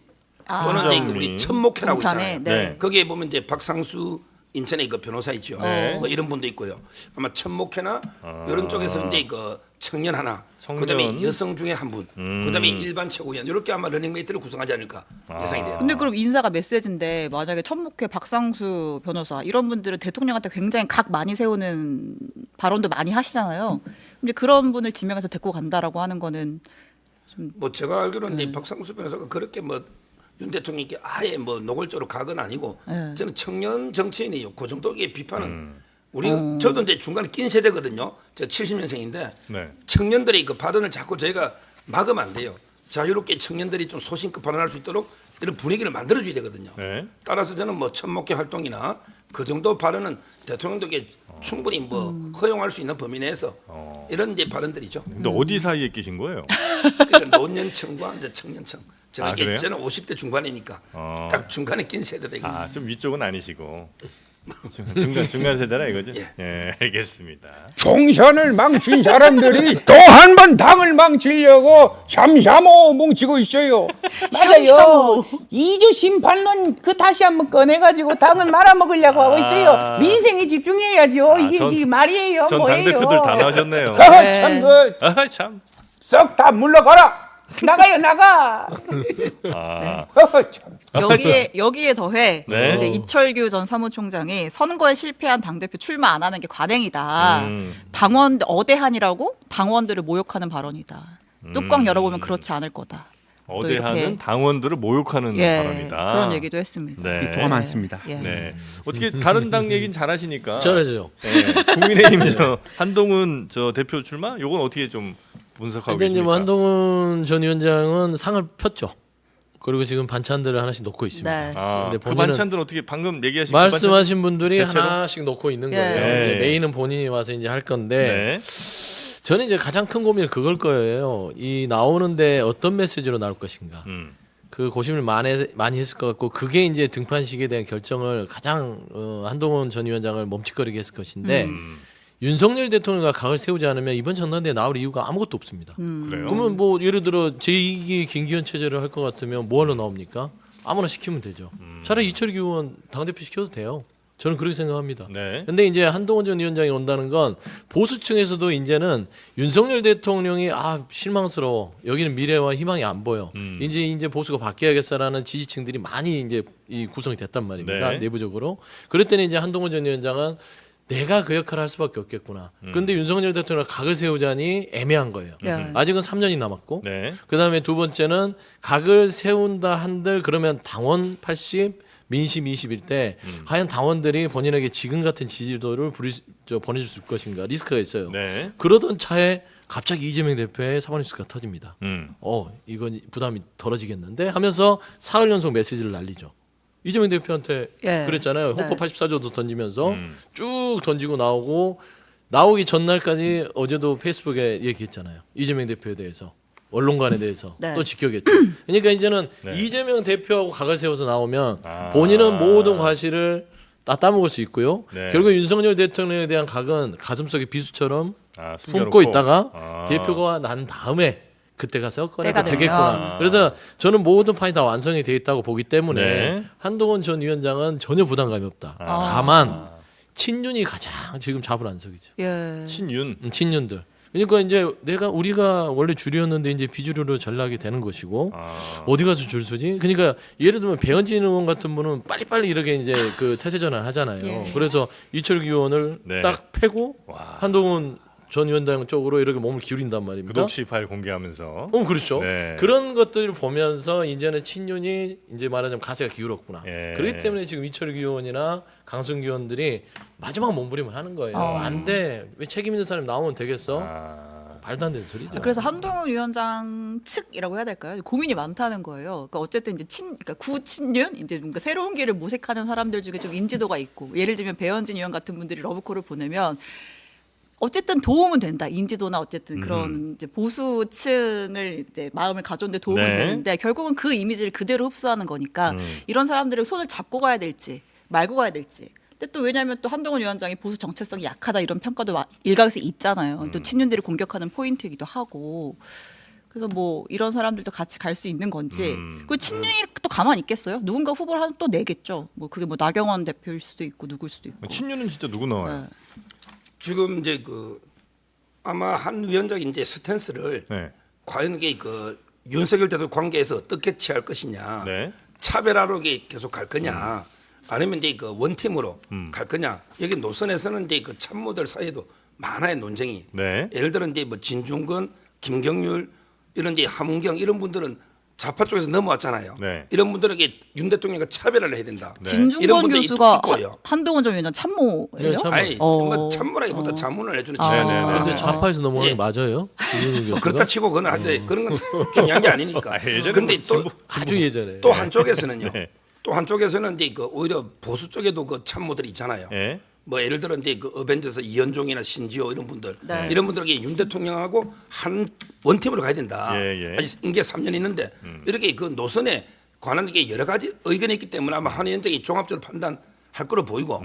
아. 또는 이제 한정민. 우리 천목회라고 공탄에, 있잖아요. 네. 네. 거기에 보면 이제 박상수 인천의 그 변호사 있죠. 네. 뭐 이런 분도 있고요. 아마 천목회나 이런 쪽에서 이제 그 청년 하나, 청년. 그다음에 여성 중에 한 분, 그다음에 일반 최고위원 이렇게 아마 러닝메이트를 구성하지 않을까 예상이 돼요. 근데 그럼 인사가 메시지인데 만약에 천목회 박상수 변호사 이런 분들은 대통령한테 굉장히 각 많이 세우는 발언도 많이 하시잖아요. 근데 그런 분을 지명해서 데리고 간다라고 하는 거는 뭐 제가 알기로는 이제 박상수 변호사가 그렇게 뭐 윤 대통령께 아예 뭐 노골적으로 각은 아니고 네. 저는 청년 정치인이요. 그 정도의 비판은 우리 저도 이제 중간에 낀 세대거든요. 제가 70년생인데 네. 청년들이 그 발언을 자꾸 저희가 막으면 안 돼요. 자유롭게 청년들이 좀 소신껏 발언할 수 있도록 이런 분위기를 만들어줘야 되거든요. 네. 따라서 저는 뭐 천목회 활동이나 그 정도 발언은 대통령에게 충분히 뭐 허용할 수 있는 범위 내에서 이런 이제 발언들이죠. 근데 어디 사이에 끼신 거예요? 그러니까 노년층과 이제 청년층. 저는, 아, 그래요? 저는 50대 중반이니까 딱 중간에 낀 세대다. 아, 좀 위쪽은 아니시고 중간 세대라 이거죠? 예, 알겠습니다. 총선을 망친 사람들이 또 한 번 당을 망치려고 샴샴오 뭉치고 있어요. 맞아요. 이주 심판론 그 다시 한번 꺼내가지고 당을 말아먹으려고 하고 있어요. 민생에 집중해야죠. 이게 말이에요, 전 뭐예요? 당대표들 다 나오셨네요. 참그 참. 썩 다 물러가라. 나가요, 나가. 아, 여기에 더해 네. 이제 이철규 전 사무총장이 선거에 실패한 당대표 출마 안 하는 게 관행이다. 당원 어대한이라고 당원들을 모욕하는 발언이다. 뚜껑 열어보면 그렇지 않을 거다. 어대하는 이렇게. 당원들을 모욕하는 발언이다. 그런 얘기도 했습니다. 네. 비토가 많습니다. 예. 네. 어떻게 다른 당 얘기는 잘하시니까. 잘하죠. 네. 국민의힘 저 한동훈 저 대표 출마? 요건 어떻게 좀 분석하고 근데 이제 계십니까? 뭐 한동훈 전 위원장은 상을 폈죠. 그리고 지금 반찬들을 하나씩 놓고 있습니다. 네. 아, 근데 그 본인은- 반찬들 어떻게 방금 얘기하신 그 말씀하신 분들이 대체로? 하나씩 놓고 있는 예. 거예요. 네. 이제 메인은 본인이 와서 이제 할 건데 네. 저는 이제 가장 큰 고민은 그걸 거예요. 이 나오는데 어떤 메시지로 나올 것인가. 그 고심을 많이 했을 것 같고 그게 이제 등판식에 대한 결정을 가장 한동훈 전 위원장을 멈칫거리게 했을 것인데 윤석열 대통령과 각을 세우지 않으면 이번 전당대회에 나올 이유가 아무것도 없습니다. 그래요? 그러면 뭐 예를 들어 제2기 김기현 체제를 할 것 같으면 뭐하러 나옵니까? 아무나 시키면 되죠. 차라리 이철규 의원 당대표 시켜도 돼요. 저는 그렇게 생각합니다. 네. 근데 이제 한동훈 전 위원장이 온다는 건 보수층에서도 이제는 윤석열 대통령이 실망스러워. 여기는 미래와 희망이 안 보여. 이제 보수가 바뀌어야겠어라는 지지층들이 많이 이제 이 구성이 됐단 말입니다. 네. 내부적으로. 그랬더니 이제 한동훈 전 위원장은 내가 그 역할을 할 수밖에 없겠구나. 근데 윤석열 대통령이 각을 세우자니 애매한 거예요. 네. 아직은 3년이 남았고. 네. 그다음에 두 번째는 각을 세운다 한들 그러면 당원 80, 민심 20일 때 과연 당원들이 본인에게 지금 같은 지지도를 보내줄 것인가 리스크가 있어요. 네. 그러던 차에 갑자기 이재명 대표의 사법 뉴스가 터집니다. 이건 부담이 덜어지겠는데 하면서 사흘 연속 메시지를 날리죠. 이재명 대표한테 예. 그랬잖아요. 네. 호퍼 84조도 던지면서 쭉 던지고 나오기 전날까지 어제도 페이스북에 얘기했잖아요. 이재명 대표에 대해서. 언론관에 대해서 네. 또 지켜겠죠. 그러니까 이제는 네. 이재명 대표하고 각을 세워서 나오면 아. 본인은 모든 과실을 다 따먹을 수 있고요. 네. 결국 윤석열 대통령에 대한 각은 가슴속에 비수처럼 숨겨놓고. 품고 있다가 아. 대표가 난 다음에 그때 가서 꺼내도 때가 되겠구나. 되면. 그래서 저는 모든 판이 다 완성이 돼 있다고 보기 때문에 네. 한동훈 전 위원장은 전혀 부담감이 없다. 다만 친윤이 가장 지금 잡을안석이죠. 예. 친윤. 친윤들. 그러니까 이제 우리가 원래 줄이었는데 이제 비주류로 전락이 되는 것이고 어디 가서 줄 서지? 그러니까 예를 들면 배현진 의원 같은 분은 빨리빨리 이렇게 이제 그 태세 전환 하잖아요. 예. 그래서 이철규 의원을 네. 딱 패고 와. 한동훈 전 위원장 쪽으로 이렇게 몸을 기울인단 말입니다. 구독시 파일 공개하면서. 그렇죠. 네. 그런 것들을 보면서 이제는 친윤이 이제 말하자면 가세가 기울었구나. 예. 그렇기 때문에 지금 이철규 의원이나 강승규 의원들이 마지막 몸부림을 하는 거예요. 안 돼. 왜 책임 있는 사람이 나오면 되겠어? 말도 안 되는 소리죠. 그래서 한동훈 위원장 측이라고 해야 될까요? 고민이 많다는 거예요. 그러니까 어쨌든 이제 그러니까 구친윤 이제 뭔가 새로운 길을 모색하는 사람들 중에 좀 인지도가 있고 예를 들면 배현진 의원 같은 분들이 러브콜을 보내면 어쨌든 도움은 된다. 인지도나 어쨌든 그런 이제 보수층을 이제 마음을 가져오는데 도움은 네. 되는데 결국은 그 이미지를 그대로 흡수하는 거니까 이런 사람들을 손을 잡고 가야 될지 말고 가야 될지. 근데 또 왜냐하면 또 한동훈 위원장이 보수 정체성이 약하다 이런 평가도 일각에서 있잖아요. 또 친윤들이 공격하는 포인트이기도 하고. 그래서 뭐 이런 사람들도 같이 갈 수 있는 건지. 그 친윤이 또 가만히 있겠어요? 누군가 후보를 하나 또 내겠죠. 뭐 그게 뭐 나경원 대표일 수도 있고 누구일 수도 있고. 친윤은 진짜 누구 나와요? 네. 지금 이제 그 아마 한 위원장이 이제 스탠스를 네. 과연 이게 그 윤석열 대통령 관계에서 어떻게 취할 것이냐, 네. 차별화로 이게 계속 갈 거냐, 아니면 이제 그 원팀으로 갈 거냐. 여기 노선에서는 이제 그 참모들 사이에도 많아요 논쟁이. 네. 예를 들어 이제 뭐 진중권, 김경률 이런 이제 함은경 이런 분들은 좌파 쪽에서 넘어왔잖아요. 네. 이런 분들에게 윤 대통령과 차별화를 해야 된다. 이런 진중권 분들이 교수가 있고요. 한동훈 전 위원장 참모예요? 네, 참모. 아니 뭐 참모라기보다 자문을 해주는 친구니까. 근데 좌파에서 넘어가는 예. 게 맞아요? 이준석 교수가? 그렇다 치고 그건 한데 그런 건 중요한 게 아니니까. 예전에 근데 뭐 아주 예전에. 또 한쪽에서는요. 네. 또 한쪽에서는 이제 그 오히려 보수 쪽에도 그 참모들이 있잖아요. 예. 뭐 예를 들어 이제 그 어벤져스 이현종이나 신지호 이런 분들 네. 이런 분들에게 윤 대통령하고 한 원팀으로 가야 된다. 예, 예. 아직 임기 3년 있는데 이렇게 그 노선에 관한 게 여러 가지 의견이 있기 때문에 아마 한 위원장이 종합적으로 판단할 거로 보이고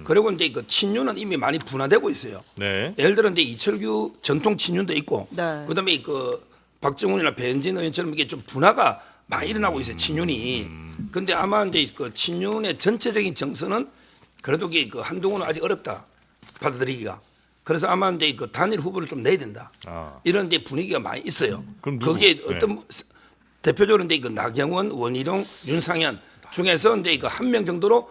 그리고 이제 그 친윤은 이미 많이 분화되고 있어요. 네. 예를 들어 이제 이철규 전통 친윤도 있고 네. 그다음에 그 박정훈이나 배현진 의원처럼 이게 좀 분화가 많이 일어나고 있어요. 친윤이. 근데 아마 이제 그 친윤의 전체적인 정서는 그래도 이게 그 한동훈은 아직 어렵다 받아들이기가. 그래서 아마 이제 그 단일 후보를 좀 내야 된다. 아. 이런 이제 분위기가 많이 있어요. 그럼 누구? 거기에 네. 어떤 대표적으로 이제 그 나경원, 원희룡, 윤상현 중에서 이제 그 한 명 정도로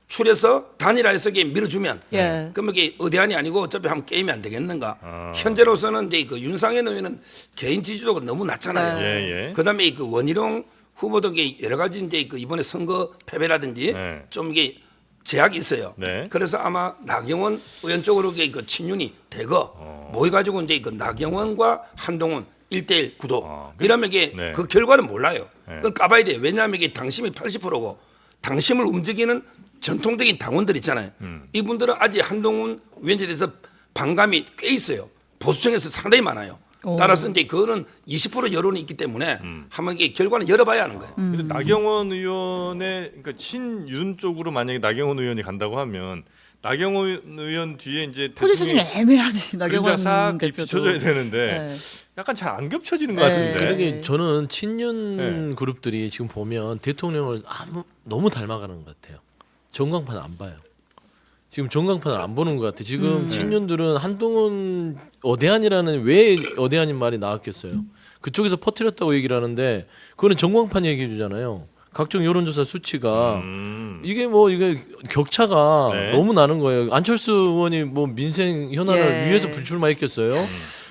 추려서 단일화해서 이게 밀어주면 예. 그러면 이게 의대안이 아니고 어차피 한번 게임이 안 되겠는가. 현재로서는 이제 그 윤상현 의원은 개인 지지도가 너무 낮잖아요. 예, 예. 그다음에 그 원희룡 후보도 이게 여러 가지 이제 그 이번에 선거 패배라든지 네. 좀 이게 제약이 있어요. 네. 그래서 아마 나경원 의원 쪽으로 이게 그 친윤이 대거 모여가지고 이제 그 나경원과 한동훈 1대1 구도 이러면 이게 네. 그 결과는 몰라요. 네. 그건 까봐야 돼요. 왜냐하면 이게 당심이 80%고 당심을 움직이는 전통적인 당원들 있잖아요. 이분들은 아직 한동훈 위원장에 대해서 반감이 꽤 있어요. 보수층에서 상당히 많아요. 따라서 이제 그거는 20% 여론이 있기 때문에 한번 이게 결과는 열어봐야 하는 거예요. 근데 나경원 의원의 그러니까 친윤 쪽으로 만약에 나경원 의원이 간다고 하면 나경원 의원 뒤에 이제 포지션이 대통령이 애매하지 그림자 나경원 싹 대표도. 비춰져야 되는데 네. 약간 잘 안 겹쳐지는 것 네. 같은데. 그러게 저는 친윤 네. 그룹들이 지금 보면 대통령을 너무 닮아가는 것 같아요. 전광판 안 봐요. 지금 전광판을 안 보는 것 같아요. 지금 친윤들은 한동훈 어대안이라는 왜 어대안인 말이 나왔겠어요. 그쪽에서 퍼뜨렸다고 얘기를 하는데 그거는 전광판 얘기해 주잖아요. 각종 여론조사 수치가 이게 뭐 이게 격차가 네. 너무 나는 거예요. 안철수 의원이 뭐 민생 현안을 예. 위해서 불출마했겠어요.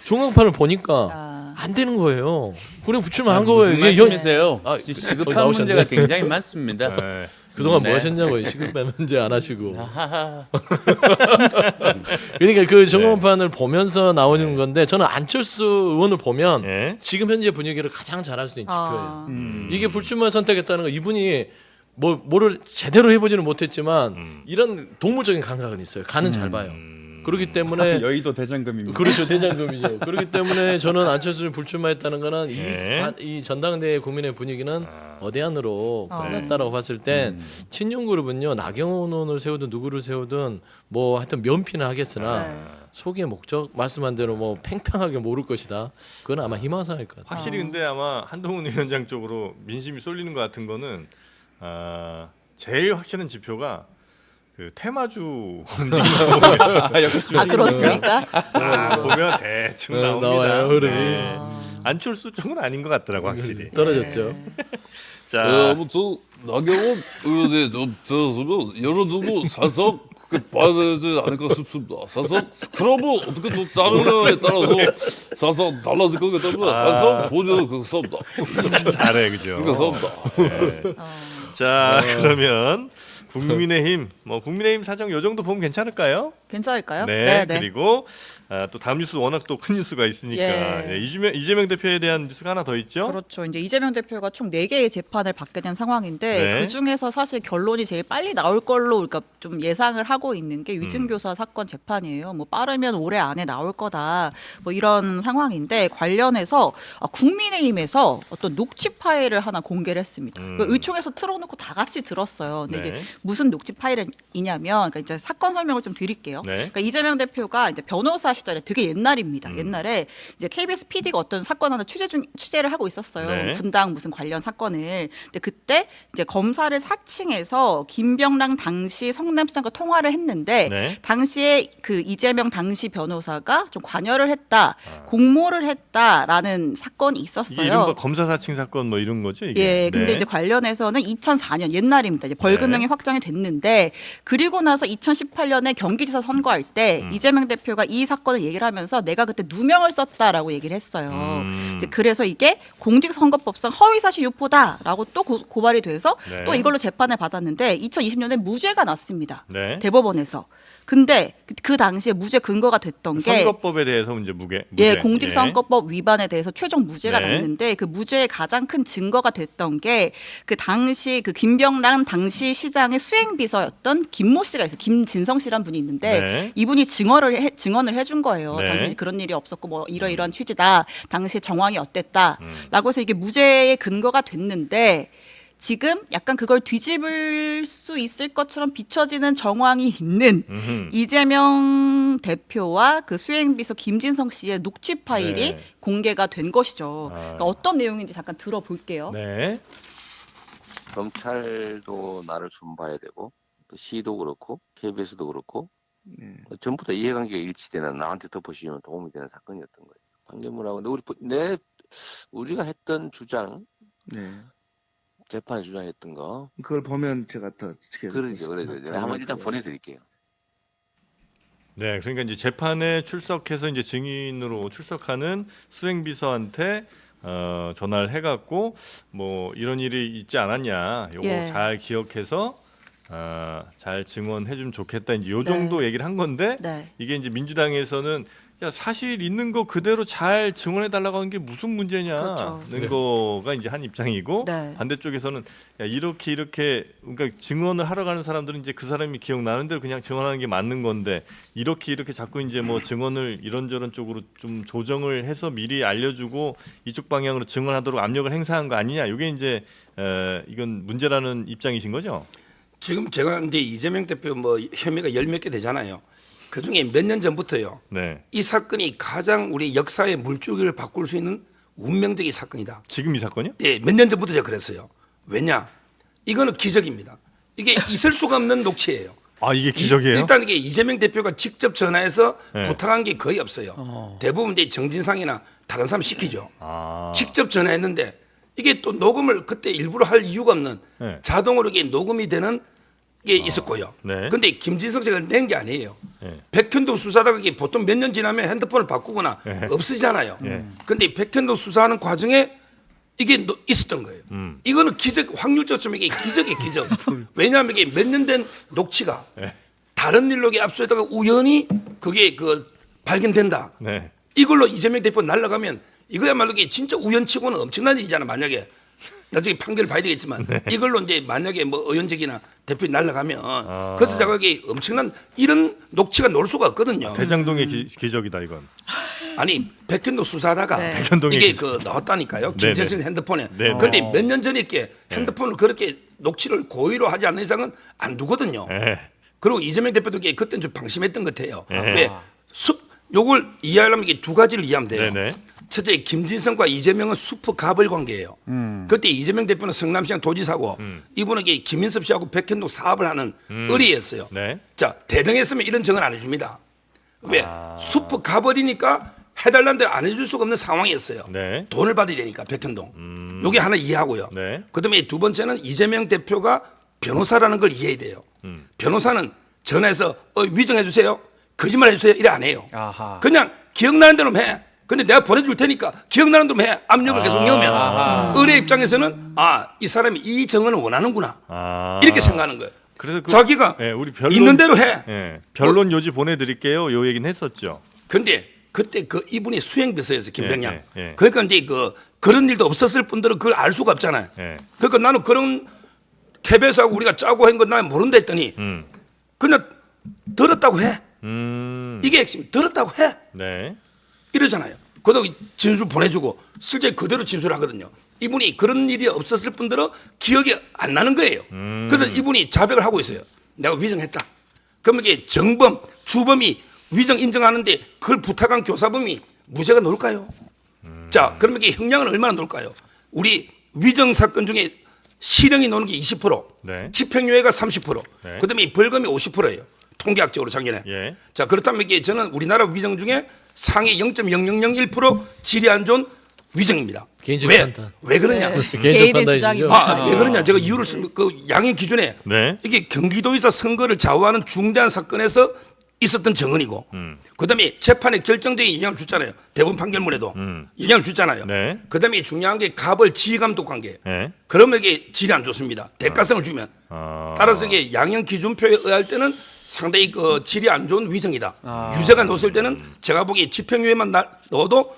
전광판을 보니까 안 되는 거예요. 그래 불출마한 거예요. 무슨 이게 말씀이세요? 아, 시급한 나오셨네. 문제가 굉장히 많습니다. 네. 그동안 뭐 네. 하셨냐고요. 시급한 문제 안 하시고. 하하하. 그러니까 그 전광판을 보면서 나오는 건데 저는 안철수 의원을 보면 예. 지금 현재 분위기를 가장 잘할 수 있는 지표예요. 아. 이게 불출마 선택했다는 거 이분이 뭐를 제대로 해보지는 못했지만 이런 동물적인 감각은 있어요. 간은 잘 봐요. 그렇기 때문에 여의도 대장금입니다. 그렇죠 대장금이죠. 그렇기 때문에 저는 안철수를 불출마했다는 거는 네. 이 전당대회 국민의 분위기는 어대안으로 끝났다라고 봤을 땐 친윤 그룹은요 나경원 의원을 세우든 누구를 세우든 뭐 하여튼 면피는 하겠으나 속의 목적 말씀한 대로 뭐 팽팽하게 모를 것이다. 그건 아마 희망사일 것 같아요. 확실히 근데 아마 한동훈 위원장 쪽으로 민심이 쏠리는 것 같은 거는 제일 확실한 지표가 그 테마주 아 그렇습니까? 보면 대충 나옵니다. 나와요, 흐름이. 네. 안철수 쪽은 아닌 것 같더라고 확실히. 떨어졌죠. 자, 저 나경원 의원에 좀 들었으면 여러분도 사석 봐야 되지 않을까 싶습니다. 사석 스크럼을 어떻게 또 자르느냐에 따라서 사석 달라질 거기 때문에 항상 본인은 그거 섭니다. 진짜 잘해 그죠? 그러니까 섭니다. 네. 자 그러면 국민의힘 국민의힘 사정 요 정도 보면 괜찮을까요? 괜찮을까요? 네. 그리고 또 다음 뉴스 워낙 또 큰 뉴스가 있으니까 예. 예, 이재명 대표에 대한 뉴스가 하나 더 있죠. 그렇죠. 이제 이재명 대표가 총 4개의 재판을 받게 된 상황인데 네. 그 중에서 사실 결론이 제일 빨리 나올 걸로 그러니까 좀 예상을 하고 있는 게 위증교사 사건 재판이에요. 뭐 빠르면 올해 안에 나올 거다. 뭐 이런 상황인데 관련해서 국민의힘에서 어떤 녹취 파일을 하나 공개를 했습니다. 그 의총에서 틀어놓고 다 같이 들었어요. 근데 네. 이게 무슨 녹취 파일이냐면 그러니까 이제 사건 설명을 좀 드릴게요. 네. 그러니까 이재명 대표가 이제 변호사 시절에 되게 옛날입니다. 옛날에 이제 KBS PD가 어떤 사건 하나 취재를 하고 있었어요. 네. 분당 무슨 관련 사건을. 근데 그때 이제 검사를 사칭해서 김병랑 당시 성남시장과 통화를 했는데 네. 당시에 그 이재명 당시 변호사가 좀 관여를 했다, 공모를 했다라는 사건이 있었어요. 이게 이른바 검사 사칭 사건 뭐 이런 거죠, 이게. 예, 근데 네. 이제 관련해서는 2004년 옛날입니다. 이제 벌금형이 네. 확정이 됐는데 그리고 나서 2018년에 경기지사 선거할 때 이재명 대표가 이 사건을 얘기를 하면서 내가 그때 누명을 썼다라고 얘기를 했어요. 이제 그래서 이게 공직선거법상 허위사실 유포다라고 또 고발이 돼서 네. 또 이걸로 재판을 받았는데 2020년에 무죄가 났습니다. 네. 대법원에서. 근데 그 당시에 무죄 근거가 됐던 게 선거법에 대해서 무죄. 예, 공직선거법 위반에 대해서 최종 무죄가 네. 났는데 그 무죄의 가장 큰 증거가 됐던 게 그 당시 그 김병랑 당시 시장의 수행비서였던 김모 씨가 있어요. 김진성 씨란 분이 있는데 네. 이분이 증언을 해준 거예요. 네. 당시 그런 일이 없었고 뭐 이러이러한 취지다. 당시 정황이 어땠다라고 해서 이게 무죄의 근거가 됐는데 지금 약간 그걸 뒤집을 수 있을 것처럼 비춰지는 정황이 있는 이재명 대표와 그 수행비서 김진성 씨의 녹취 파일이 네. 공개가 된 것이죠. 그러니까 어떤 내용인지 잠깐 들어볼게요. 네. 검찰도 나를 수사봐야 되고 또 시도 그렇고 KBS도 그렇고 전부 다 이해관계가 일치되는 나한테 덮어씌우면 도움이 되는 사건이었던 거예요. 판결문하고 근데 우리가 했던 주장 네. 재판에 주장했던 거 그걸 보면 제가 더 그러죠. 한번 일단 보내드릴게요. 네, 그러니까 이제 재판에 출석해서 이제 증인으로 출석하는 수행비서한테 전화를 해갖고 뭐 이런 일이 있지 않았냐, 요거 예. 잘 기억해서 잘 증언해주면 좋겠다. 이제 요 정도 얘기를 한 건데 네. 이게 이제 민주당에서는 야 사실 있는 거 그대로 잘 증언해달라고 하는 게 무슨 문제냐는 그렇죠. 거가 이제 한 입장이고 네. 반대쪽에서는 야 이렇게 그러니까 증언을 하러 가는 사람들은 이제 그 사람이 기억나는 대로 그냥 증언하는 게 맞는 건데 이렇게 자꾸 이제 뭐 증언을 이런저런 쪽으로 좀 조정을 해서 미리 알려주고 이쪽 방향으로 증언하도록 압력을 행사한 거 아니냐. 이게 이제 이건 문제라는 입장이신 거죠? 지금 제가 이제 이재명 대표 뭐 혐의가 열 몇 개 되잖아요. 그 중에 몇 년 전부터요. 네. 이 사건이 가장 우리 역사의 물줄기를 바꿀 수 있는 운명적인 사건이다. 지금 이 사건이요? 예, 몇 년 전부터 제가 그랬어요. 왜냐? 이거는 기적입니다. 이게 있을 수가 없는 녹취예요. 아 이게 기적이에요? 일단 이게 이재명 대표가 직접 전화해서 네. 부탁한 게 거의 없어요. 대부분 이제 정진상이나 다른 사람 시키죠. 아. 직접 전화했는데 이게 또 녹음을 그때 일부러 할 이유가 없는 네. 자동으로 이게 녹음이 되는 게 있었고요. 네. 근데 김진성 씨가 낸 게 아니에요. 네. 백현도 수사다가 이게 보통 몇 년 지나면 핸드폰을 바꾸거나 네. 없어지잖아요. 네. 근데 백현도 수사하는 과정에 이게 있었던 거예요. 이거는 기적, 확률적으로 이게 기적이에요, 기적. 왜냐하면 이게 몇 년 된 녹취가 네. 다른 일로 압수했다가 우연히 그게 발견된다. 네. 이걸로 이재명 대표 날아가면 이거야말로 이게 진짜 우연치고는 엄청난 일이잖아. 만약에 나중에 판결을 봐야 되겠지만 이걸로 이제 만약에 뭐 의원직이나 대표 날아가면 그래서 제가 이게 엄청난 이런 녹취가 놀 수가 없거든요. 대장동의 기적이다 이건. 아니 백현도 수사하다가 백현동의 이게 기적. 나왔다니까요. 네네. 김재승 핸드폰에. 네네. 그런데 몇 년 전에 있게 핸드폰을 그렇게 녹취를 고의로 하지 않는 이상은 안 두거든요. 네. 그리고 이재명 대표도 이게 그때는 좀 방심했던 것 같아요. 네. 왜? 요걸 이해하려면 이게 두 가지를 이해하면 돼요. 네네. 첫째, 김진성과 이재명은 수프 갑을 관계예요. 그때 이재명 대표는 성남시장 도지사고 이분은 이게 김인섭 씨하고 백현동 사업을 하는 의리였어요. 네. 자, 대등했으면 이런 증언 안 해줍니다. 왜? 수프 갑을이니까 해달라는 대로 안 해줄 수가 없는 상황이었어요. 네. 돈을 받아야 되니까 백현동. 요게 하나 이해하고요. 네. 그다음에 두 번째는 이재명 대표가 변호사라는 걸 이해해야 돼요. 변호사는 전화해서 위정해 주세요. 거짓말 해주세요. 이래 안 해요. 아하. 그냥 기억나는 대로 해. 근데 내가 보내줄 테니까 기억나는 대로 해. 압력을 계속 넣으면 의뢰 입장에서는 이 사람이 이 정언을 원하는구나. 이렇게 생각하는 거예요. 그래서 자기가 우리 변론, 있는 대로 해. 변론 요지 보내드릴게요. 요 얘기는 했었죠. 근데 그때 그 이분이 수행비서였어요. 김병양. 예. 그러니까 이제 그런 일도 없었을 뿐더러 그걸 알 수가 없잖아요. 예. 그러니까 나는 그런 KBS하고 우리가 짜고 한 건 나는 모른다 했더니 그냥 들었다고 해. 이게 핵심. 들었다고 해. 네. 이러잖아요. 그러다 진술 보내주고 실제 그대로 진술하거든요. 이분이 그런 일이 없었을 뿐더러 기억이 안 나는 거예요. 그래서 이분이 자백을 하고 있어요. 내가 위정했다. 그러면 이게 정범, 주범이 위정 인정하는데 그걸 부탁한 교사범이 무죄가 나올까요? 자, 그러면 이게 형량은 얼마나 나올까요? 우리 위정 사건 중에 실형이 나오는 게 20%, 네. 집행유예가 30%, 네. 그다음에 벌금이 50%예요. 통계학적으로 작년에. 예. 자, 그렇다면 이게 저는 우리나라 위정 중에 상위 0.0001% 질이 안 좋은 위정입니다. 개인적 왜? 판단. 왜 그러냐? 개인적 개인의 판단이시죠? 주장입니다. 왜 그러냐? 제가 이유를 그 양형 기준에 네. 이게 경기도에서 선거를 좌우하는 중대한 사건에서 있었던 정언이고, 그다음에 재판에 결정적인 영향을 줬잖아요. 대법원 판결문에도 영향을 줬잖아요. 네. 그다음에 중요한 게 갑을 지휘감독 관계. 네. 그러면 이게 질이 안 좋습니다. 대가성을 주면. 따라서 이게 양형 기준표에 의할 때는 상당히 그 질이 안 좋은 위정이다. 유죄가 넣었을 때는 제가 보기 집행유예만 넣어도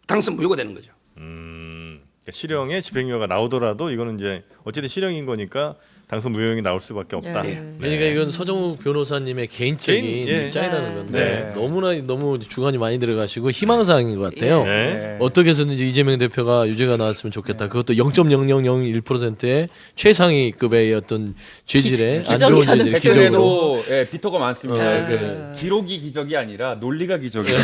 당선 무효가 되는 거죠. 그러니까 실형에 집행유예가 나오더라도 이거는 이제 어쨌든 실형인 거니까 당선 무효형이 나올 수밖에 없다. 예. 네. 그러니까 이건 서정욱 변호사님의 개인적인 예. 입장이라는 건데 네. 너무 주관이 많이 들어가시고 희망사항인 것 같아요. 네. 어떻게 해서든지 이재명 대표가 유죄가 나왔으면 좋겠다. 그것도 0.0001%의 최상위급의 어떤 죄질의 안 좋은 기적이라는 죄질 기적으로. 댓글에도 예, 비토가 많습니다. 네. 기록이 기적이 아니라 논리가 기적이에요.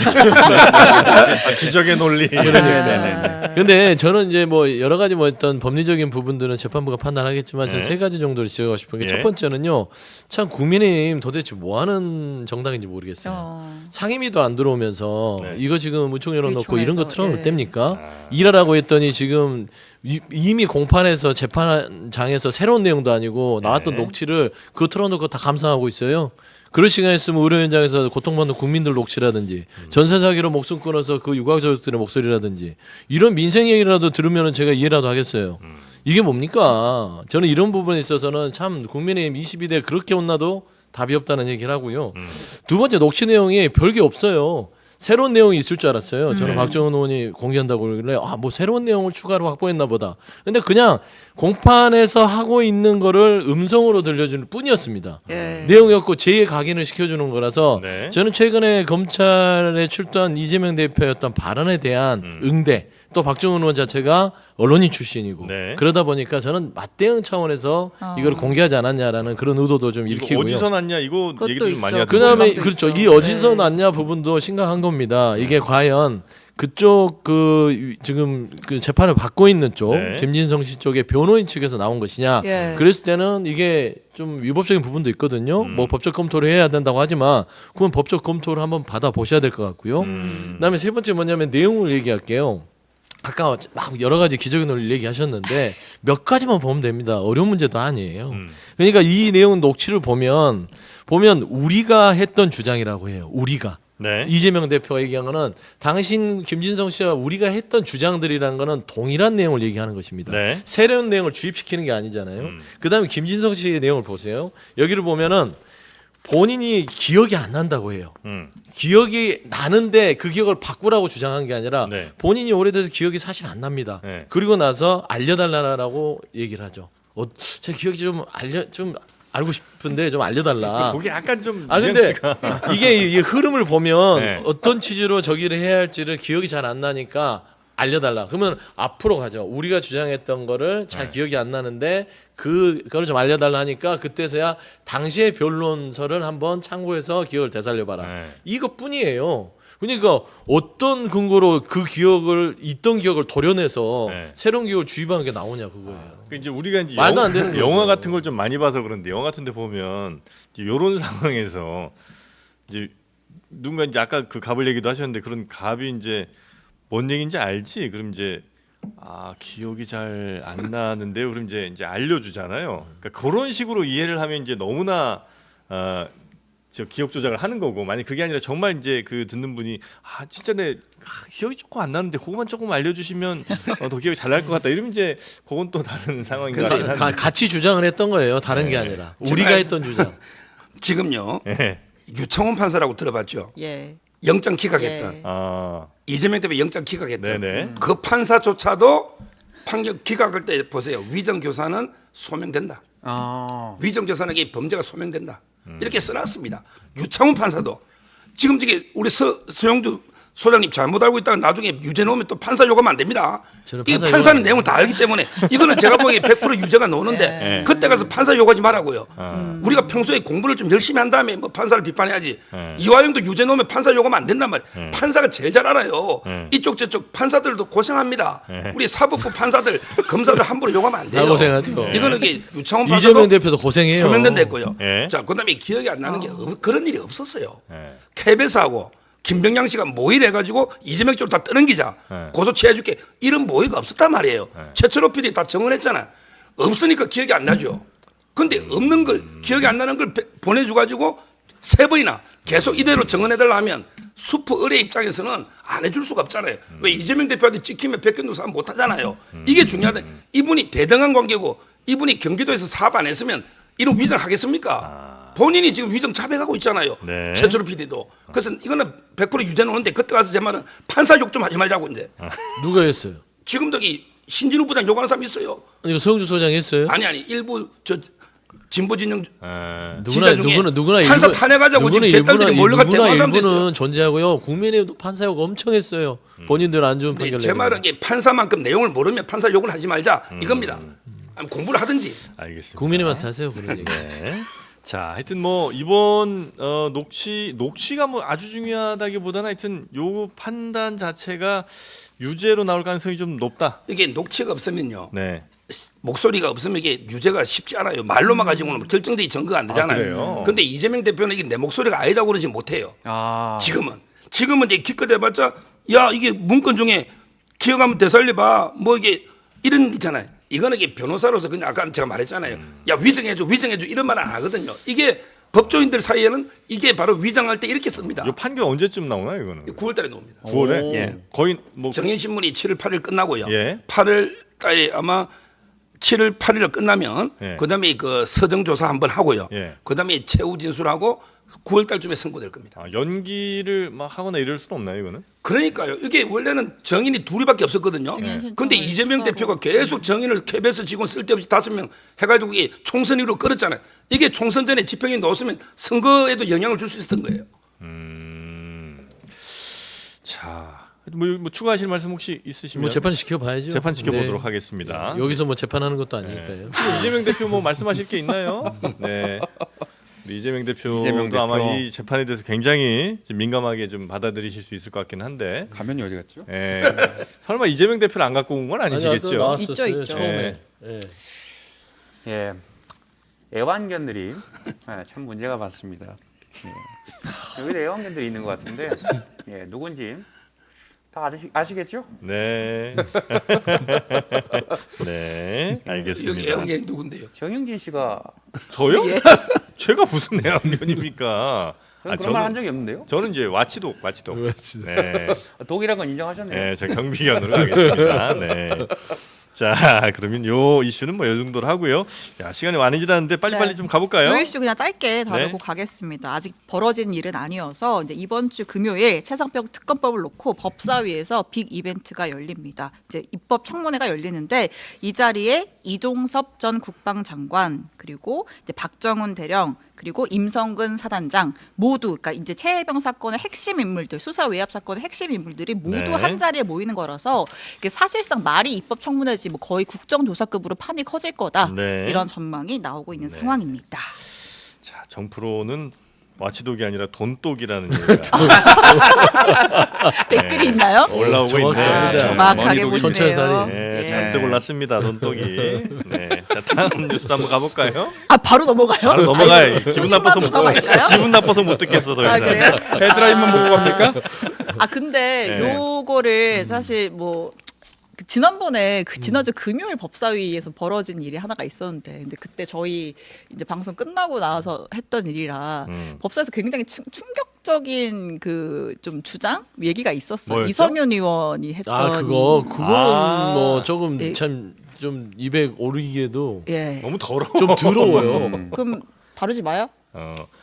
기적의 논리. 그러니까. 근데 저는 이제 뭐 여러 가지 뭐 어떤 법리적인 부분들은 재판부가 판단하겠지만 저는 네. 세 가지 정도를 지적하고 싶은 게 예. 첫 번째는요. 참 국민의힘 도대체 뭐 하는 정당인지 모르겠어요. 상임위도 안 들어오면서 네. 이거 지금 무총 열어놓고 의총에서, 이런 거 틀어놓을 예. 때입니까? 일하라고 했더니 지금 이미 공판에서 재판장에서 새로운 내용도 아니고 나왔던 네. 녹취를 그거 틀어놓고 다 감상하고 있어요. 그럴 시간 있으면 의료 현장에서 고통받는 국민들 녹취라든지 전세 사기로 목숨 끊어서 그 유가족들의 목소리라든지 이런 민생 얘기라도 들으면 제가 이해라도 하겠어요. 이게 뭡니까? 저는 이런 부분에 있어서는 참 국민의힘 22대 그렇게 혼나도 답이 없다는 얘기를 하고요. 두 번째 녹취 내용이 별게 없어요. 새로운 내용이 있을 줄 알았어요. 저는 박정훈 의원이 공개한다고 그러길래 뭐 새로운 내용을 추가로 확보했나 보다. 근데 그냥 공판에서 하고 있는 거를 음성으로 들려주는 뿐이었습니다. 예. 내용이 없고 재각인을 시켜주는 거라서 네. 저는 최근에 검찰에 출두한 이재명 대표의 어떤 발언에 대한 응대 또 박정훈 의원 자체가 언론인 출신이고 네. 그러다 보니까 저는 맞대응 차원에서 이걸 공개하지 않았냐라는 그런 의도도 좀 이거 일으키고요. 어디서 났냐 이거 그것도 얘기도 좀 많이 있죠. 하던데. 그다음에 공방도 그렇죠. 있죠. 이 어디서 네. 났냐 부분도 심각한 겁니다. 이게 과연 그쪽 그 지금 그 재판을 받고 있는 쪽 네. 김진성 씨 쪽의 변호인 측에서 나온 것이냐. 예. 그랬을 때는 이게 좀 위법적인 부분도 있거든요. 뭐 법적 검토를 해야 된다고 하지만 그건 법적 검토를 한번 받아 보셔야 될 것 같고요. 그다음에 세 번째 뭐냐면 내용을 얘기할게요. 아까 막 여러 가지 기적의 논리 얘기하셨는데 몇 가지만 보면 됩니다. 어려운 문제도 아니에요. 그러니까 이 내용 녹취를 보면 우리가 했던 주장이라고 해요. 우리가. 네. 이재명 대표가 얘기한 거는 당신 김진성 씨와 우리가 했던 주장들이라는 거는 동일한 내용을 얘기하는 것입니다. 네. 새로운 내용을 주입시키는 게 아니잖아요. 그다음에 김진성 씨의 내용을 보세요. 여기를 보면은 본인이 기억이 안 난다고 해요. 기억이 나는데 그 기억을 바꾸라고 주장한 게 아니라 네. 본인이 오래돼서 기억이 사실 안 납니다. 네. 그리고 나서 알려달라고 얘기를 하죠. 제 기억이 좀 알고 싶은데 좀 알려달라. 거기 약간 좀 근데 이게 이 흐름을 보면 네. 어떤 취지로 저기를 해야 할지를 기억이 잘 안 나니까 알려달라. 그러면 앞으로 가죠. 우리가 주장했던 거를 잘 기억이 안 나는데 그걸 좀 알려달라 하니까 그때서야 당시의 변론서를 한번 참고해서 기억을 되살려봐라. 네. 이것뿐이에요. 그러니까 어떤 근거로 그 기억을 있던 기억을 도려내서 네. 새로운 기억을 주입하는 게 나오냐 그거예요. 그 이제 우리가 이제 말도 안 되는 영화 거죠. 같은 걸 좀 많이 봐서 그런데 영화 같은데 보면 이런 상황에서 이제 누군가 이제 아까 그 갑을 얘기도 하셨는데 그런 갑이 이제 뭔 얘기인지 알지? 그럼 이제 기억이 잘 안 나는데요. 그럼 이제 알려주잖아요. 그러니까 그런 식으로 이해를 하면 이제 너무나 저 기억 조작을 하는 거고 만약 그게 아니라 정말 이제 그 듣는 분이 진짜 내 기억이 조금 안 나는데 그것만 조금 알려주시면 더 기억이 잘 날 것 같다 이러면 이제 그건 또 다른 상황인 것 같긴 한데 같이 주장을 했던 거예요. 다른 게 아니라 우리가 했던 주장. 지금요. 네. 유창훈 판사라고 들어봤죠. 예. 영장 기각했던. 예. 이재명 대표 영장 기각했던. 네네. 그 판사조차도 판결 기각할 때 보세요. 위정 교사는 소명된다. 위정 교사에게 범죄가 소명된다. 이렇게 써놨습니다. 유창훈 판사도 지금 저기 우리 서영주 소장님 잘못 알고 있다가 나중에 유죄 나오면 또 판사 요구하면 안 됩니다. 저는 이 판사 판사는 요구하는 내용을 다 알기 때문에 이거는 제가 보기에 100% 유죄가 나오는데 그때 가서 판사 요구하지 말라고요. 우리가 평소에 공부를 좀 열심히 한 다음에 뭐 판사를 비판해야지. 이화영도 유죄 나오면 판사 요구하면 안 된단 말이에요. 판사가 제일 잘 알아요. 이쪽 저쪽 판사들도 고생합니다. 우리 사법부 판사들 검사들 함부로 요구하면 안 돼요. 다 고생하죠. 이거는 이게 유창훈 이재명 판사도 대표도 고생해요. 소명된 됐고요. 예. 자, 그다음에 기억이 안 나는 게 그런 일이 없었어요. KBS하고 김병양 씨가 모의해가지고 이재명 쪽으로 다 뜨는 기자 고소 취해줄게 이런 모의가 없었단 말이에요. 최철호 PD 다 증언했잖아. 없으니까 기억이 안 나죠. 근데 없는 걸 기억이 안 나는 걸 보내줘가지고 3번이나 계속 이대로 증언해달라 하면 수프 의뢰 입장에서는 안 해줄 수가 없잖아요. 왜 이재명 대표한테 찍히면 백현도 사업 못 하잖아요. 이게 중요하다. 이분이 대등한 관계고 이분이 경기도에서 사업 안 했으면 이런 위장 하겠습니까? 본인이 지금 위장 자백하고 있잖아요. 네. 최철호 PD도. 그래서 이거는 100% 유죄는 오는데 그때 가서 제 말은 판사 욕 좀 하지 말자고 이제. 누가 했어요? 지금도 이 신진우 부장 욕하는 사람 있어요. 이거 서영주 소장 했어요? 아니 일부 저 진보 진영 누구나 판사 탄핵하자고 지금 개딸들이 몰려가 대박한 사람 됐어요. 일부는 존재하고요. 국민의힘도 판사 욕 엄청 했어요. 본인들 안 좋은 판결. 제 말은 이게 판사만큼 내용을 모르면 판사 욕을 하지 말자 이겁니다. 아니, 공부를 하든지. 알겠습니다. 국민의힘한테 하세요 그런 얘기. 네. 자, 하여튼 뭐 이번 녹취가 뭐 아주 중요하다기보다는 하여튼 요 판단 자체가 유죄로 나올 가능성이 좀 높다. 이게 녹취가 없으면요. 네. 목소리가 없으면 이게 유죄가 쉽지 않아요. 말로만 가지고는 결정적인 증거가 안 되잖아요. 그래요? 근데 이재명 대표는 이게 내 목소리가 아니다고 그러지 못해요. 지금은 이제 기껏 해봤자 야 이게 문건 중에 기억하면 되살려봐 뭐 이게 이런 있잖아요. 이거는 이게 변호사로서 그냥 아까 제가 말했잖아요. 야 위증해줘 이런 말은 안 하거든요. 이게 법조인들 사이에는 이게 바로 위장할 때 이렇게 씁니다. 이 판결 언제쯤 나오나요, 이거는? 9월달에 나옵니다. 9월에? 예. 거의 뭐 정인신문이 7월 8일 끝나고요. 예. 8월달에 아마 7월 8일 끝나면 예. 그다음에 그 서정조사 한번 하고요. 예. 그다음에 최후 진술하고 9월달쯤에 선고될 겁니다. 연기를 막 하거나 이럴 수는 없나요, 이거는? 그러니까요. 이게 원래는 정인이 둘이밖에 없었거든요. 근데 이재명 대표가 계속 정인을 KBS 직원 쓸데없이 5명 해가지고 이게 총선으로 끌었잖아요. 이게 총선 전에 집행이 넣었으면 선거에도 영향을 줄 수 있었던 거예요. 자, 뭐 추가하실 말씀 혹시 있으시면 뭐 재판 지켜봐야죠. 재판 지켜보도록 네. 하겠습니다. 여기서 뭐 재판하는 것도 아니니까요. 이재명 대표 뭐 말씀하실 게 있나요? 네. 이재명 대표도 아마 이 재판에 대해서 굉장히 좀 민감하게 좀 받아들이실 수 있을 것 같긴 한데. 가면이 어디 갔죠? 예. 설마 이재명 대표를 안 갖고 온 건 아니시겠죠? 나왔었어요, 있죠. 처음에. 예. 예, 애완견들이 참 문제가 많습니다. 예. 여기도 애완견들이 있는 것 같은데 예, 누군지 다 아시겠죠? 네. 네, 여기 알겠습니다. 애완견이 누군데요? 정영진 씨가 저요? 제가 무슨 애완견입니까? 그런 말 한 적이 없는데요? 저는 이제 와치독. 네. 독이란 건 인정하셨네요. 네, 저 경비견으로 가겠습니다. 네. 자, 그러면 요 이슈는 뭐 요 정도로 하고요. 야, 시간이 많이 지났는데 빨리빨리 네. 좀 가볼까요? 요 이슈 그냥 짧게 다루고 네. 가겠습니다. 아직 벌어진 일은 아니어서 이제 이번 주 금요일 최상병 특검법을 놓고 법사위에서 빅 이벤트가 열립니다. 이제 입법 청문회가 열리는데 이 자리에 이종섭 전 국방장관 그리고 이제 박정훈 대령 그리고 임성근 사단장 모두 그러니까 이제 최혜병 사건의 핵심 인물들 수사 외압 사건의 핵심 인물들이 모두 네. 한 자리에 모이는 거라서 이게 사실상 말이 입법 청문회지 뭐 거의 국정조사급으로 판이 커질 거다 네. 이런 전망이 나오고 있는 네. 상황입니다. 자, 정프로는 와치독이 아니라 돈독이라는 얘기가 댓글이 있나요? 올라오고 정확합니다. 있네요. 정확하게 머니독이 보시네요. 천천히. 네, 예. 잔뜩 올랐습니다. 돈독이. 네. 자, 다음 뉴스도 한번 가볼까요? 아 바로 넘어가요? 바로 넘어가요. 기분 나빠서 못 넘어갈까요? 기분 나빠서 못 듣겠어 더 아 이상. 그래요? 헤드라인만 보고 갑니까? 아 근데 네. 요거를 사실 뭐 그 지난번에 그 지난주 금요일 법사위에서 벌어진 일이 하나가 있었는데 근데 그때 저희 이제 방송 끝나고 나서 했던 일이라 법사위에서 굉장히 충격적인 그 좀 주장 얘기가 있었어요. 뭐였죠? 이성윤 의원이 했던 아 그건 뭐 조금 예. 참 좀 입에 오르기에도 예. 너무 더러워. 좀 더러워요. 그럼 다루지 마요?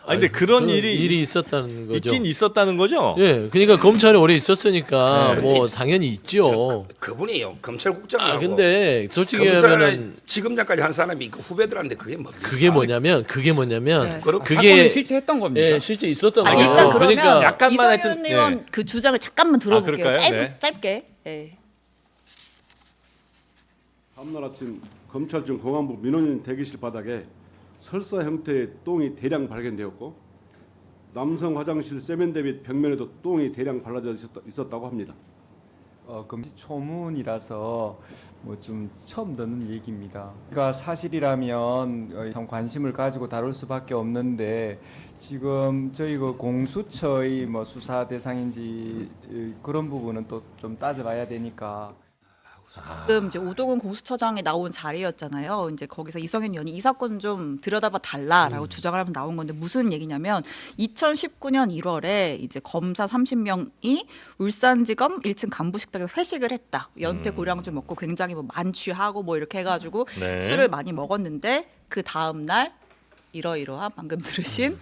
근데 그런 일이 있었다는 거죠. 있긴 있었다는 거죠? 예, 그러니까 검찰에 오래 있었으니까 네. 뭐 당연히 있죠. 그분이요 검찰국장하고. 근데 솔직히 검찰에 하면은 지검장까지 한 사람이 그 후배들한테 그게 뭡니까? 그게 뭐냐면 네. 그게 실제 했던 겁니다. 예, 실제 있었던 아니, 거예요. 일단 그러면 그러니까 약간만 이성윤 하여튼- 의원 네. 그 주장을 잠깐만 들어볼게요. 그럴까요? 네. 짧게. 예. 다음날 아침 검찰청 공안부 민원인 대기실 바닥에 설사 형태의 똥이 대량 발견되었고 남성 화장실 세면대 및 벽면에도 똥이 대량 발라져 있었다고 합니다. 초문이라서 뭐 좀 처음 듣는 얘기입니다. 그러니까 사실이라면 참 관심을 가지고 다룰 수밖에 없는데 지금 저희 그 공수처의 뭐 수사 대상인지 그런 부분은 또 좀 따져봐야 되니까. 지금 이제 오동훈 공수처장이 나온 자리였잖아요. 이제 거기서 이성윤 의원이 이 사건 좀 들여다봐 달라라고 주장을 하면서 나온 건데 무슨 얘기냐면 2019년 1월에 이제 검사 30명이 울산지검 1층 간부식당에서 회식을 했다. 연태 고량주 먹고 굉장히 뭐 만취하고 뭐 이렇게 해가지고 네. 술을 많이 먹었는데 그 다음 날 이러이러한 방금 들으신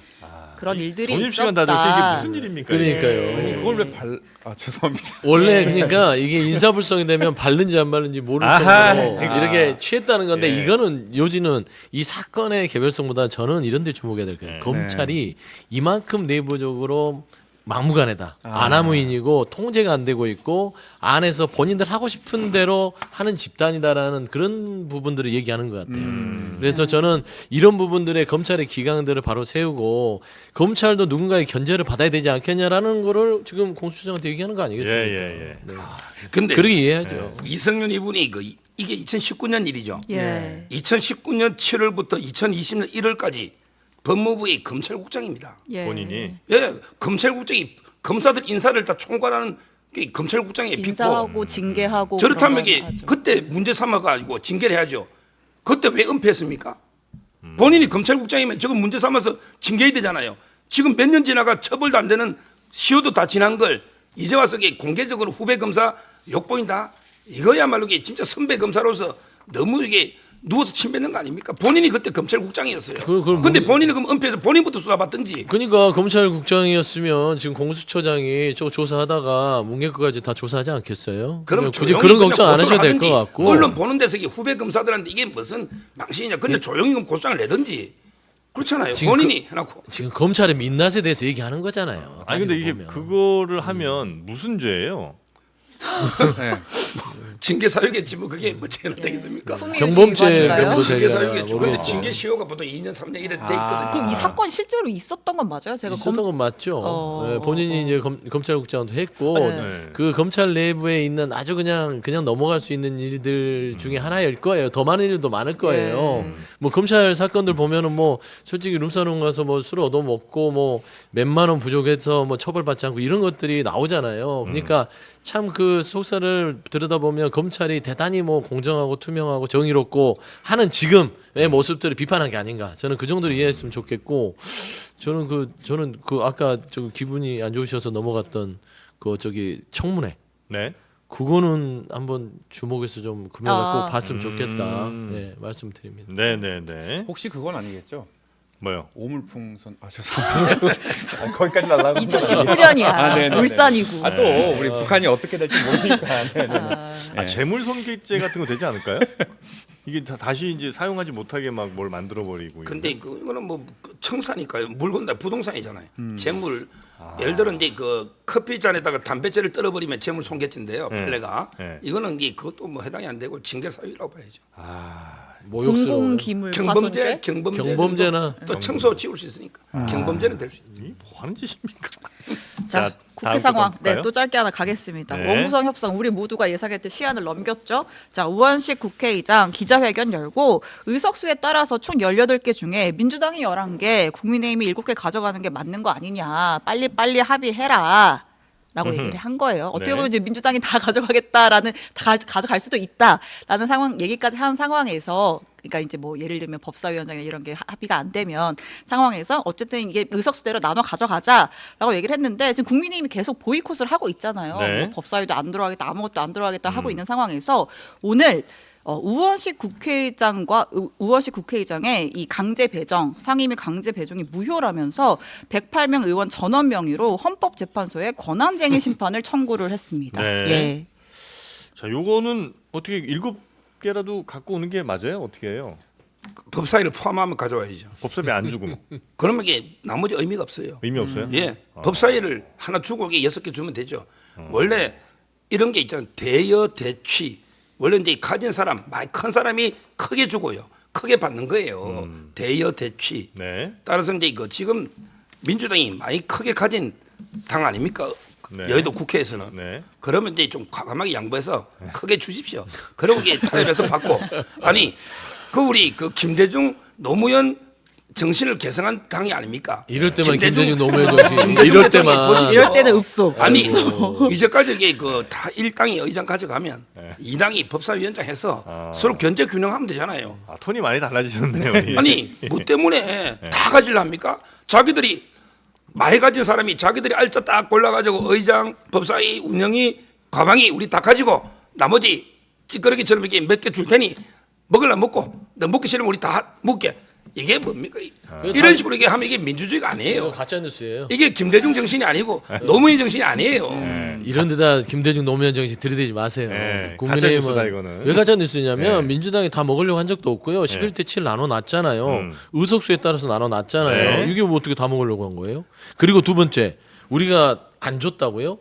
그런 일들이 점심시간 있었다. 다 돼서 이게 무슨 일입니까? 그러니까요. 그걸 왜 죄송합니다. 원래 그러니까 이게 인사불성이 되면 바른지 안 바른지 모를 아하. 정도로 이렇게 취했다는 건데 예. 이거는 요지는 이 사건의 개별성보다 저는 이런 데 주목해야 될 거예요. 검찰이 이만큼 내부적으로 막무가내다. 아나무인이고 통제가 안 되고 있고 안에서 본인들 하고 싶은 대로 하는 집단이다라는 그런 부분들을 얘기하는 것 같아요. 그래서 저는 이런 부분들의 검찰의 기강들을 바로 세우고 검찰도 누군가의 견제를 받아야 되지 않겠냐라는 거를 지금 공수처장한테 얘기하는 거 아니겠습니까? 예. 네. 근데 그렇게 이해해야죠. 이성윤 이분이 이게 2019년 일이죠. 예. 2019년 7월부터 2020년 1월까지 법무부의 검찰국장입니다. 예. 본인이 예, 검찰국장이 검사들 인사를 다 총괄하는 게 검찰국장의 비포. 인사하고 징계하고 저렇다면 그런 거 이게 하죠. 그때 문제 삼아가지고 징계를 해야죠. 그때 왜 은폐했습니까? 본인이 검찰국장이면 저거 문제 삼아서 징계해야 되잖아요. 지금 몇 년 지나가 처벌도 안 되는 시효도 다 지난 걸 이제 와서 이게 공개적으로 후배 검사 욕보인다. 이거야말로 이게 진짜 선배 검사로서 너무 이게 누워서 침 뱉는 거 아닙니까? 본인이 그때 검찰국장이었어요. 근데 본인은 그럼 은폐해서 본인부터 수사받든지. 그러니까 검찰국장이었으면 지금 공수처장이 저거 조사하다가 뭉개까지 다 조사하지 않겠어요? 그럼 굳이 그런 걱정 안 하셔도 될 것 같고. 언론 보는 데서 이게 후배 검사들한테 이게 무슨 망신이냐. 근데 조용히 그럼 고소장을 내든지. 그렇잖아요. 지금 본인이 해놓고. 지금 검찰의 민낯에 대해서 얘기하는 거잖아요. 아니 근데 이게 보면. 그거를 하면 무슨 죄예요? 징계 사유겠지 뭐 그게 뭐 죄는 되겠습니까? 경범죄 정도 징계 되려나 사유겠죠. 근데 모르겠어요. 징계 시효가 보통 2년 3년 이래 돼 있거든요. 그럼 이 사건이 실제로 있었던 건 맞아요? 제가 있었던 건 맞죠. 네, 본인이 이제 검찰국장도 했고 네. 그 검찰 내부에 있는 아주 그냥 넘어갈 수 있는 일들 중에 하나일 거예요. 더 많은 일도 많을 거예요. 뭐 검찰 사건들 보면은 뭐 솔직히 룸사롱 가서 뭐 술을 얻어 먹고 뭐 몇만 원 부족해서 뭐 처벌받지 않고 이런 것들이 나오잖아요. 그러니까 참 그 속사를 들여다보면 검찰이 대단히 뭐 공정하고 투명하고 정의롭고 하는 지금의 모습들을 비판한 게 아닌가. 저는 그 정도로 이해했으면 좋겠고 저는 그 아까 저 기분이 안 좋으셔서 넘어갔던 그 저기 청문회. 네. 그거는 한번 주목해서 좀 금요일에 아. 꼭 봤으면 좋겠다. 네, 말씀드립니다. 네네네. 혹시 그건 아니겠죠? 뭐요? 오물풍선 죄송합니다. 거기까지 날라가. 2019년이야. 네네네. 울산이고. 또 우리 북한이 어떻게 될지 모르니까. 네네네. 재물손괴죄 같은 거 되지 않을까요? 이게 다시 이제 사용하지 못하게 막 뭘 만들어 버리고. 근데 그거는 뭐 청사니까요. 물건 다 부동산이잖아요. 재물 예를 들어 이제 그 커피 잔에다가 담배째를 떨어버리면 재물 손괴죄인데요. 판례가 이거는 이게 그것도 뭐 해당이 안 되고 징계 사유라고 봐야죠. 공공기물 경범죄, 경범죄나 또 청소 지울 수 있으니까 경범죄는 될 수 있죠. 뭐 하는 짓입니까? 자, 국회 다음 상황. 거 네, 볼까요? 또 짧게 하나 가겠습니다. 네. 원구성 협상 우리 모두가 예상했듯 시한을 넘겼죠. 자, 우원식 국회의장 기자회견 열고 의석수에 따라서 총 18개 중에 민주당이 11개, 국민의힘이 7개 가져가는 게 맞는 거 아니냐. 빨리 합의해라. 라고 얘기를 한 거예요. 어떻게 보면 이제 민주당이 다 가져가겠다라는 다 가져갈 수도 있다라는 상황 얘기까지 한 상황에서 그러니까 이제 뭐 예를 들면 법사위원장이나 이런 게 합의가 안 되면 상황에서 어쨌든 이게 의석수대로 나눠 가져가자라고 얘기를 했는데 지금 국민의힘이 계속 보이콧을 하고 있잖아요. 네. 뭐 법사위도 안 들어가겠다, 아무것도 안 들어가겠다 하고 있는 상황에서 오늘 우원식 국회의장의 이 강제 배정, 상임위 강제 배정이 무효라면서 108명 의원 전원 명의로 헌법재판소에 권한쟁의 심판을 청구를 했습니다. 네. 예. 자, 요거는 어떻게 7개라도 갖고 오는 게 맞아요? 어떻게 해요? 법사위를 포함하면 가져와야죠. 법사위 안 주고 그러면 이게 나머지 의미가 없어요. 의미 없어요? 예, 법사위를 하나 주고 이게 6개 주면 되죠. 원래 이런 게 있잖아요. 대여 대취. 원래 이제 가진 사람, 많이 큰 사람이 크게 주고요. 크게 받는 거예요. 대여 대취. 네. 따라서 이제 이거 지금 민주당이 많이 크게 가진 당 아닙니까? 네. 여의도 국회에서는. 네. 그러면 이제 좀 과감하게 양보해서 크게 주십시오. 그리고 이게 타협해서 받고. 아니, 그 우리 그 김대중 노무현 정신을 개성한 당이 아닙니까? 이럴 때만 김대중 노무현 정신. 이럴 때만. 이럴 때는 읍소. 아니 이제까지 이게 그 다 1당이 의장 가져가면 2당이 법사위원장 해서 서로 견제 균형하면 되잖아요. 아, 톤이 많이 달라지셨네요. 아니 뭐 때문에 다 가지려 합니까? 자기들이 많이 가진 사람이 자기들이 알짜 딱 골라가지고 의장, 법사위, 운영이, 가방이 우리 다 가지고 나머지 찌끄러기처럼 이렇게 몇 개 줄 테니 먹을라 먹고 너 먹기 싫으면 우리 다 먹게. 이게 뭡니까? 이런 식으로 이게 하면 이게 민주주의가 아니에요. 가짜 뉴스예요. 이게 김대중 정신이 아니고 노무현 정신이 아니에요. 이런 데다 김대중 노무현 정신 들이대지 마세요. 네, 국민의힘은 가짜 뉴스다, 이거는. 왜 가짜 뉴스냐면 네. 민주당이 다 먹으려고 한 적도 없고요. 11대 7 나눠 놨잖아요. 의석수에 따라서 나눠 놨잖아요. 네. 이게 뭐 어떻게 다 먹으려고 한 거예요? 그리고 두 번째, 우리가 안 줬다고요?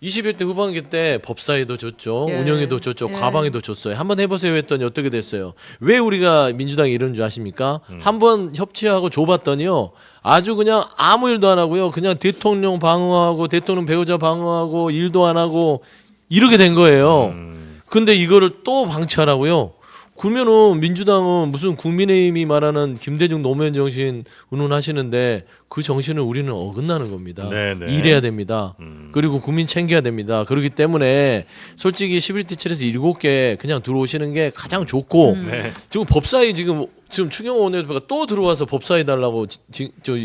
21대 후반기 때 법사위도 줬죠. 예. 운영에도 줬죠. 예. 과방에도 줬어요. 한번 해보세요 했더니 어떻게 됐어요? 왜 우리가 민주당이 이런 줄 아십니까? 한번 협치하고 줘봤더니요. 아주 그냥 아무 일도 안 하고요. 그냥 대통령 방어하고 대통령 배우자 방어하고 일도 안 하고 이렇게 된 거예요. 근데 이거를 또 방치하라고요. 그러면은 민주당은 무슨 국민의힘이 말하는 김대중 노무현 정신 운운하시는데 그 정신을 우리는 어긋나는 겁니다. 네네. 일해야 됩니다. 그리고 국민 챙겨야 됩니다. 그렇기 때문에 솔직히 11대 7에서 7개 그냥 들어오시는 게 가장 좋고 네. 지금 법사위 지금 추경호 원내대표가 또 들어와서 법사위 달라고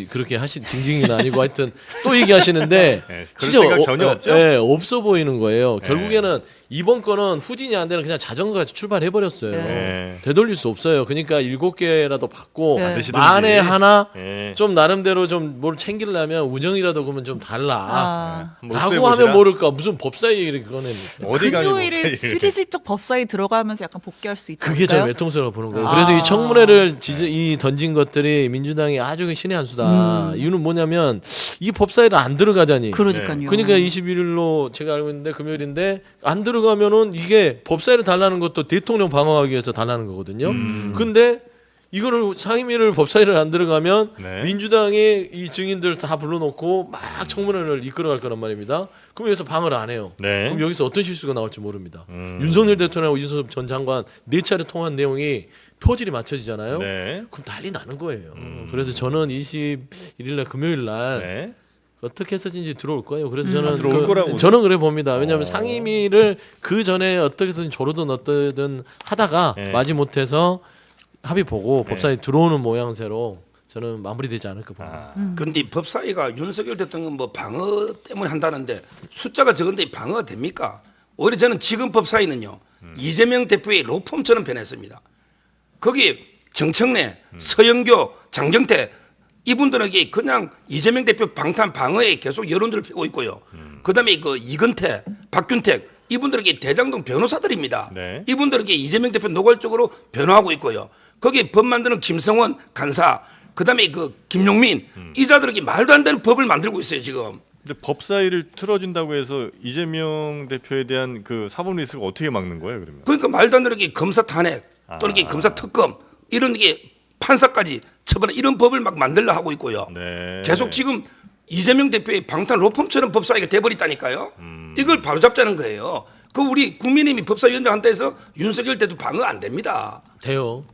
그렇게 징징이는 아니고 하여튼 또 얘기하시는데 네, 그럴 생각 전혀 없죠? 예, 없어 보이는 거예요. 네. 결국에는 이번 거는 후진이 안 되는 그냥 자전거 같이 출발해 버렸어요. 네. 되돌릴 수 없어요. 그러니까 7개라도 받고 네. 받으시든지. 만에 하나 네. 좀 나름대로 좀 뭘 챙기려면 우정이라도 그러면 좀 달라. 뭐 라고 없애보시라. 하면 모를까 무슨 법사위 얘기를 그거는 어디 가니 금요일에 법사위를. 스리슬쩍 법사위 들어가면서 약간 복귀할 수도 있다. 그게 저 외통수라고 보는 거예요. 아. 그래서 이 청문회를 이 던진 것들이 민주당이 아주 신의 한 수다. 이유는 뭐냐면 이 법사위를 안 들어가자니. 그러니까요. 그러니까 21일로 제가 알고 있는데 금요일인데 안 들어가면은 이게 법사위를 달라는 것도 대통령 방어하기 위해서 달라는 거거든요. 근데 이거를 상임위를 법사위를 안 들어가면 네. 민주당이 이 증인들 다 불러놓고 막 청문회를 이끌어갈 거란 말입니다. 그럼 여기서 방어를 안 해요. 네. 그럼 여기서 어떤 실수가 나올지 모릅니다. 윤석열 대통령하고 이준석 전 장관 4차례 통화한 내용이 표질이 맞춰지잖아요. 네. 그럼 난리 나는 거예요. 그래서 저는 21일날 금요일날 네. 어떻게 해서든지 들어올 거예요. 그래서 저는 들어올 거라고. 저는 그래 봅니다. 왜냐하면 상임위를 그 전에 어떻게 해서든 조르든 어떠든 하다가 네. 마지못해서 합의 보고 법사위 들어오는 모양새로 저는 마무리되지 않을까 봅니다. 그런데 법사위가 윤석열 대통령 뭐 방어 때문에 한다는데 숫자가 적은데 방어가 됩니까? 오히려 저는 지금 법사위는요 이재명 대표의 로펌처럼 변했습니다. 거기 정청래, 서영교, 장경태 이분들에게 그냥 이재명 대표 방탄 방어에 계속 여론들을 펴고 있고요. 그다음에 그 이건태, 박균택 이분들에게 대장동 변호사들입니다. 네. 이분들에게 이재명 대표 노골적으로 변호하고 있고요. 거기 법 만드는 김성원 간사, 그다음에 그 김용민 이자들에게 말도 안 되는 법을 만들고 있어요 지금. 근데 법사위를 틀어준다고 해서 이재명 대표에 대한 그 사법 리스크를 어떻게 막는 거예요, 그러면? 그러니까 말도 안 되는 게 검사 탄핵 또는 이게 검사 특검 이런 게 판사까지 처벌 이런 법을 막 만들려 하고 있고요. 네. 계속 지금 이재명 대표의 방탄 로펌처럼 법사위가 돼버렸다니까요. 이걸 바로잡자는 거예요. 그 우리 국민의힘이 법사위원장 한다 해서 윤석열 때도 방어 안 됩니다. 돼요.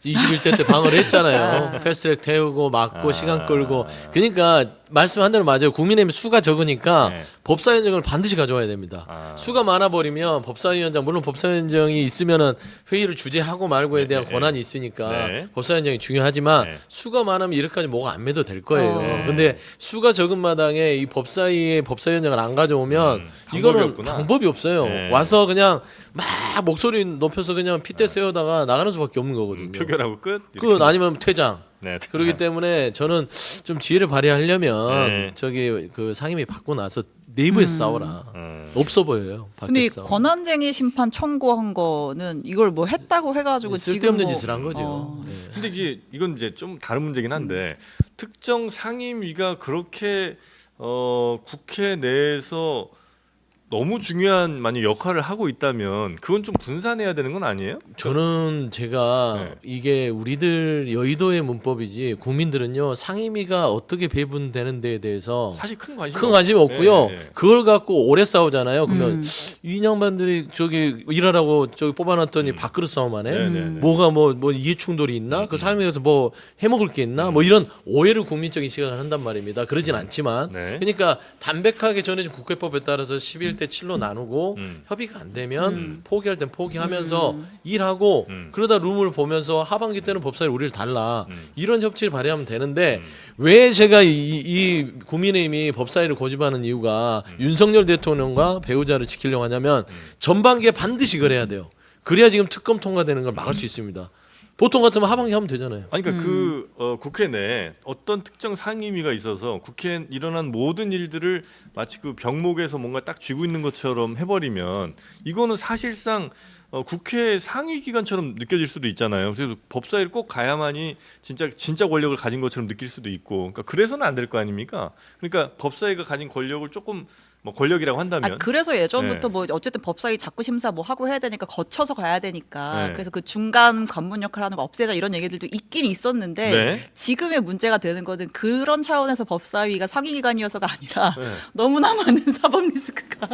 21대 때 방어를 했잖아요. 패스트트랙 태우고 막고 시간 끌고. 그러니까 말씀한 대로 맞아요. 국민의힘 수가 적으니까 네. 법사위원장을 반드시 가져와야 됩니다. 수가 많아 버리면 법사위원장 물론 법사위원장이 있으면은 회의를 주재하고 말고에 대한 권한이 있으니까 네. 법사위원장이 중요하지만 네. 수가 많으면 이렇게까지 뭐가 안 매도 될 거예요. 네. 근데 수가 적은 마당에 이 법사위에 법사위원장을 안 가져오면 방법이 이거는 없구나. 방법이 없어요. 네. 와서 그냥 막 목소리 높여서 그냥 핏대 세우다가 나가는 수밖에 없는 거거든요. 표결하고 끝. 그 아니면 퇴장. 네, 그렇기 때문에 저는 좀 지혜를 발휘하려면 네. 저기 그 상임위 받고 나서 내부에서 싸워라. 없어 보여요. 근데 이 밖에서. 권한쟁의 심판 청구한 거는 이걸 뭐 했다고 해가지고 지금 쓸데없는 뭐, 짓을 한 거죠. 네. 근데 이건 이제 좀 다른 문제긴 한데 특정 상임위가 그렇게 국회 내에서 너무 중요한 만약 역할을 하고 있다면 그건 좀 분산해야 되는 건 아니에요? 저는 제가 네. 이게 우리들 여의도의 문법이지 국민들은요 상임위가 어떻게 배분되는 데에 대해서 사실 큰 관심이 없고요. 네, 네. 그걸 갖고 오래 싸우잖아요. 그러면 이 양반들이 저기 일하라고 저기 뽑아놨더니 밥그릇 싸움하네. 네, 네, 네. 뭐가 뭐 이해 충돌이 있나? 그 상임위에서 뭐 해먹을 게 있나? 뭐 이런 오해를 국민적인 시각을 한단 말입니다. 그러진 않지만 네. 그러니까 담백하게 전해진 국회법에 따라서 11대 7로 나누고 협의가 안 되면 포기할 땐 포기하면서 일하고 그러다 룸을 보면서 하반기 때는 법사위 우리를 달라 이런 협치를 발휘하면 되는데 왜 제가 이 국민의힘이 법사위를 고집하는 이유가 윤석열 대통령과 배우자를 지키려고 하냐면 전반기에 반드시 그래야 돼요. 그래야 지금 특검 통과되는 걸 막을 수 있습니다. 보통 같으면 하반기 하면 되잖아요. 아니 그러니까 국회 내에 어떤 특정 상임위가 있어서 국회에 일어난 모든 일들을 마치 그 병목에서 뭔가 딱 쥐고 있는 것처럼 해버리면 이거는 사실상 국회 상위 기관처럼 느껴질 수도 있잖아요. 그래서 법사위를 꼭 가야만이 진짜 권력을 가진 것처럼 느낄 수도 있고, 그러니까 그래서는 안 될 거 아닙니까? 그러니까 법사위가 가진 권력을 조금 뭐 권력이라고 한다면. 그래서 예전부터 네. 뭐 어쨌든 법사위 자꾸 심사 뭐 하고 해야 되니까 거쳐서 가야 되니까 네. 그래서 그 중간 관문 역할 하는 거 없애자 이런 얘기들도 있긴 있었는데 네. 지금의 문제가 되는 거는 그런 차원에서 법사위가 상위기관이어서가 아니라 네. 너무나 많은 사법 리스크가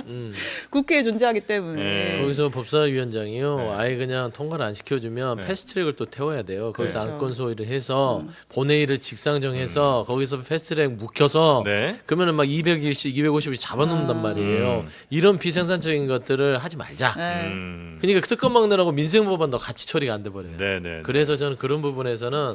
국회에 존재하기 때문에 네. 거기서 법사위원장이요 네. 아예 그냥 통과를 안 시켜주면 네. 패스트트랙을 또 태워야 돼요. 거기서 그렇죠. 안건 소위를 해서 본회의를 직상정해서 거기서 패스트트랙 묵혀서 네. 그러면은 막 200일씩 250일 잡아놓는단 말이에요. 이런 비생산적인 것들을 하지 말자. 네. 그러니까 그 특검 막느라고 민생법안도 같이 처리가 안 돼 버려요. 네. 그래서 저는 그런 부분에서는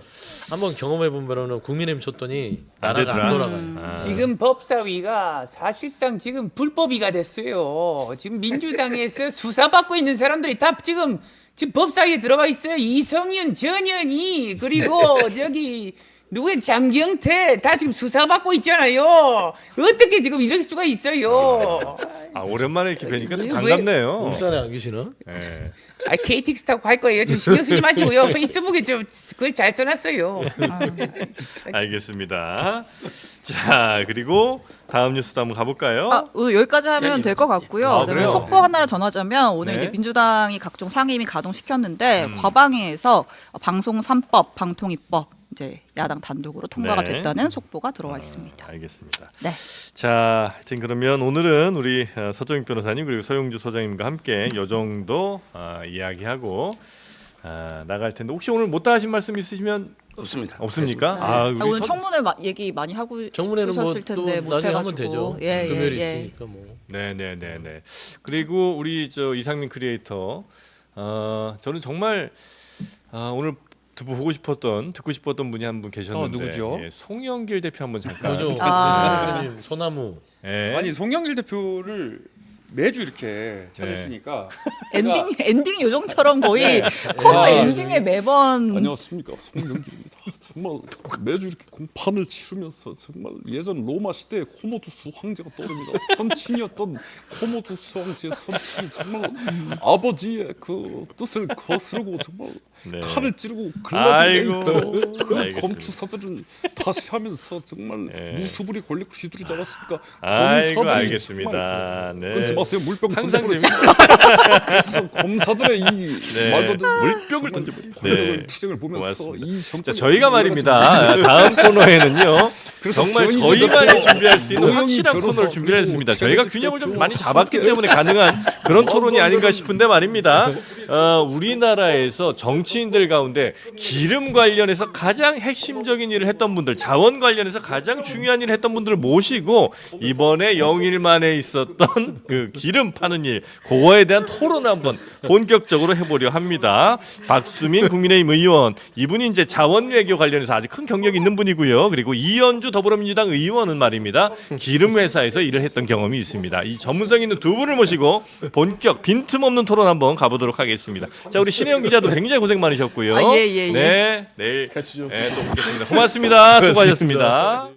한번 경험해 본 바로는 국민의힘 줬더니 안 나라가 안 되더라. 돌아가요. 지금 법사위가 사실상 지금 불법위가 됐어요. 지금 민주당에서 수사받고 있는 사람들이 다 지금 법사위에 들어가 있어요. 이성윤, 전현희 그리고 저기 누구의 장경태 다 지금 수사받고 있잖아요. 어떻게 지금 이럴 수가 있어요? 아 오랜만에 이렇게 뵈니까 또 왜? 반갑네요. 울산에 안 계시나? 네. KTX 타고 갈 거예요. 좀 신경 쓰지 마시고요. 페이스북에 좀 그걸 잘 써놨어요. 알겠습니다. 자 그리고 다음 뉴스도 한번 가볼까요? 오늘 여기까지 하면 될 것 같고요. 아, 그다음에 그래요? 속보 하나를 전하자면 오늘 네. 이제 민주당이 각종 상임위 가동시켰는데 과방위에서 방송 3법, 방통위법 이제 야당 단독으로 통과가 네. 됐다는 속보가 들어와 있습니다. 알겠습니다. 네. 자, 하여튼 그러면 오늘은 우리 서정익 변호사님 그리고 서영주 소장님과 함께 요 정도 이야기하고 나갈 텐데 혹시 오늘 못다 하신 말씀 있으시면 없습니다. 없습니까? 네. 아, 우리 오늘 청문회 얘기 많이 하고 정문에는 싶으셨을 뭐또 텐데 못 나중에 해가지고 하면 되죠. 예, 금요일이 예. 있으니까 뭐. 네네네네. 그리고 우리 저 이상민 크리에이터 저는 정말 오늘 보고 싶었던 듣고 싶었던 분이 한 분 계셨는데 누구죠? 예, 송영길 대표 한번 잠깐. 그죠. 아. 소나무. 예. 아니 송영길 대표를 매주 이렇게 찾으시니까 엔딩 요정처럼 거의 코너 아, 엔딩에 매번 안녕하십니까 송영길입니다. 정말 매주 이렇게 공판을 치르면서 정말 예전 로마 시대의 코모두스 황제가 떠오릅니다. 선친이었던 코모두스 황제의 선친이 정말 아버지의 그 뜻을 거스르고 정말 네. 칼을 찌르고 아이고. 글라디에이터 그 알겠습니다. 검투사들은 다시 하면서 정말 네. 무수불이 권력 휘두르지 않았습니까? 아이고 검사들이 알겠습니다. 정말 네. 끊지 마세요. 물병 항상 던져버렸어요. 그래서 검사들의 이 네. 말도 안 되는 물병을 던져버렸어요. 권력을 네. 투쟁을 보면서 고맙습니다. 이 자, 정권 저희가 말입니다. 다음 코너에는요. 정말 저희만이 준비할 수 있는 확실한 코너를 준비를 했습니다. 저희가 균형을 좀 많이 잡았기 때문에 가능한 그런 토론이 아닌가 싶은데 말입니다. 우리나라에서 정치인들 가운데 기름 관련해서 가장 핵심적인 일을 했던 분들, 자원 관련해서 가장 중요한 일을 했던 분들을 모시고 이번에 영일 만에 있었던 그 기름 파는 일, 그거에 대한 토론을 한번 본격적으로 해보려 합니다. 박수민 국민의힘 의원, 이분이 이제 자원 외교 관련해서 아주 큰 경력이 있는 분이고요. 그리고 이현주 더불어민주당 의원은 말입니다. 기름 회사에서 일을 했던 경험이 있습니다. 이 전문성 있는 두 분을 모시고 본격 빈틈없는 토론 한번 가보도록 하겠습니다. 자, 우리 신혜영 기자도 굉장히 고생 많으셨고요. 예. 네, 내일 또 뵙겠습니다. 고맙습니다. 수고하셨습니다.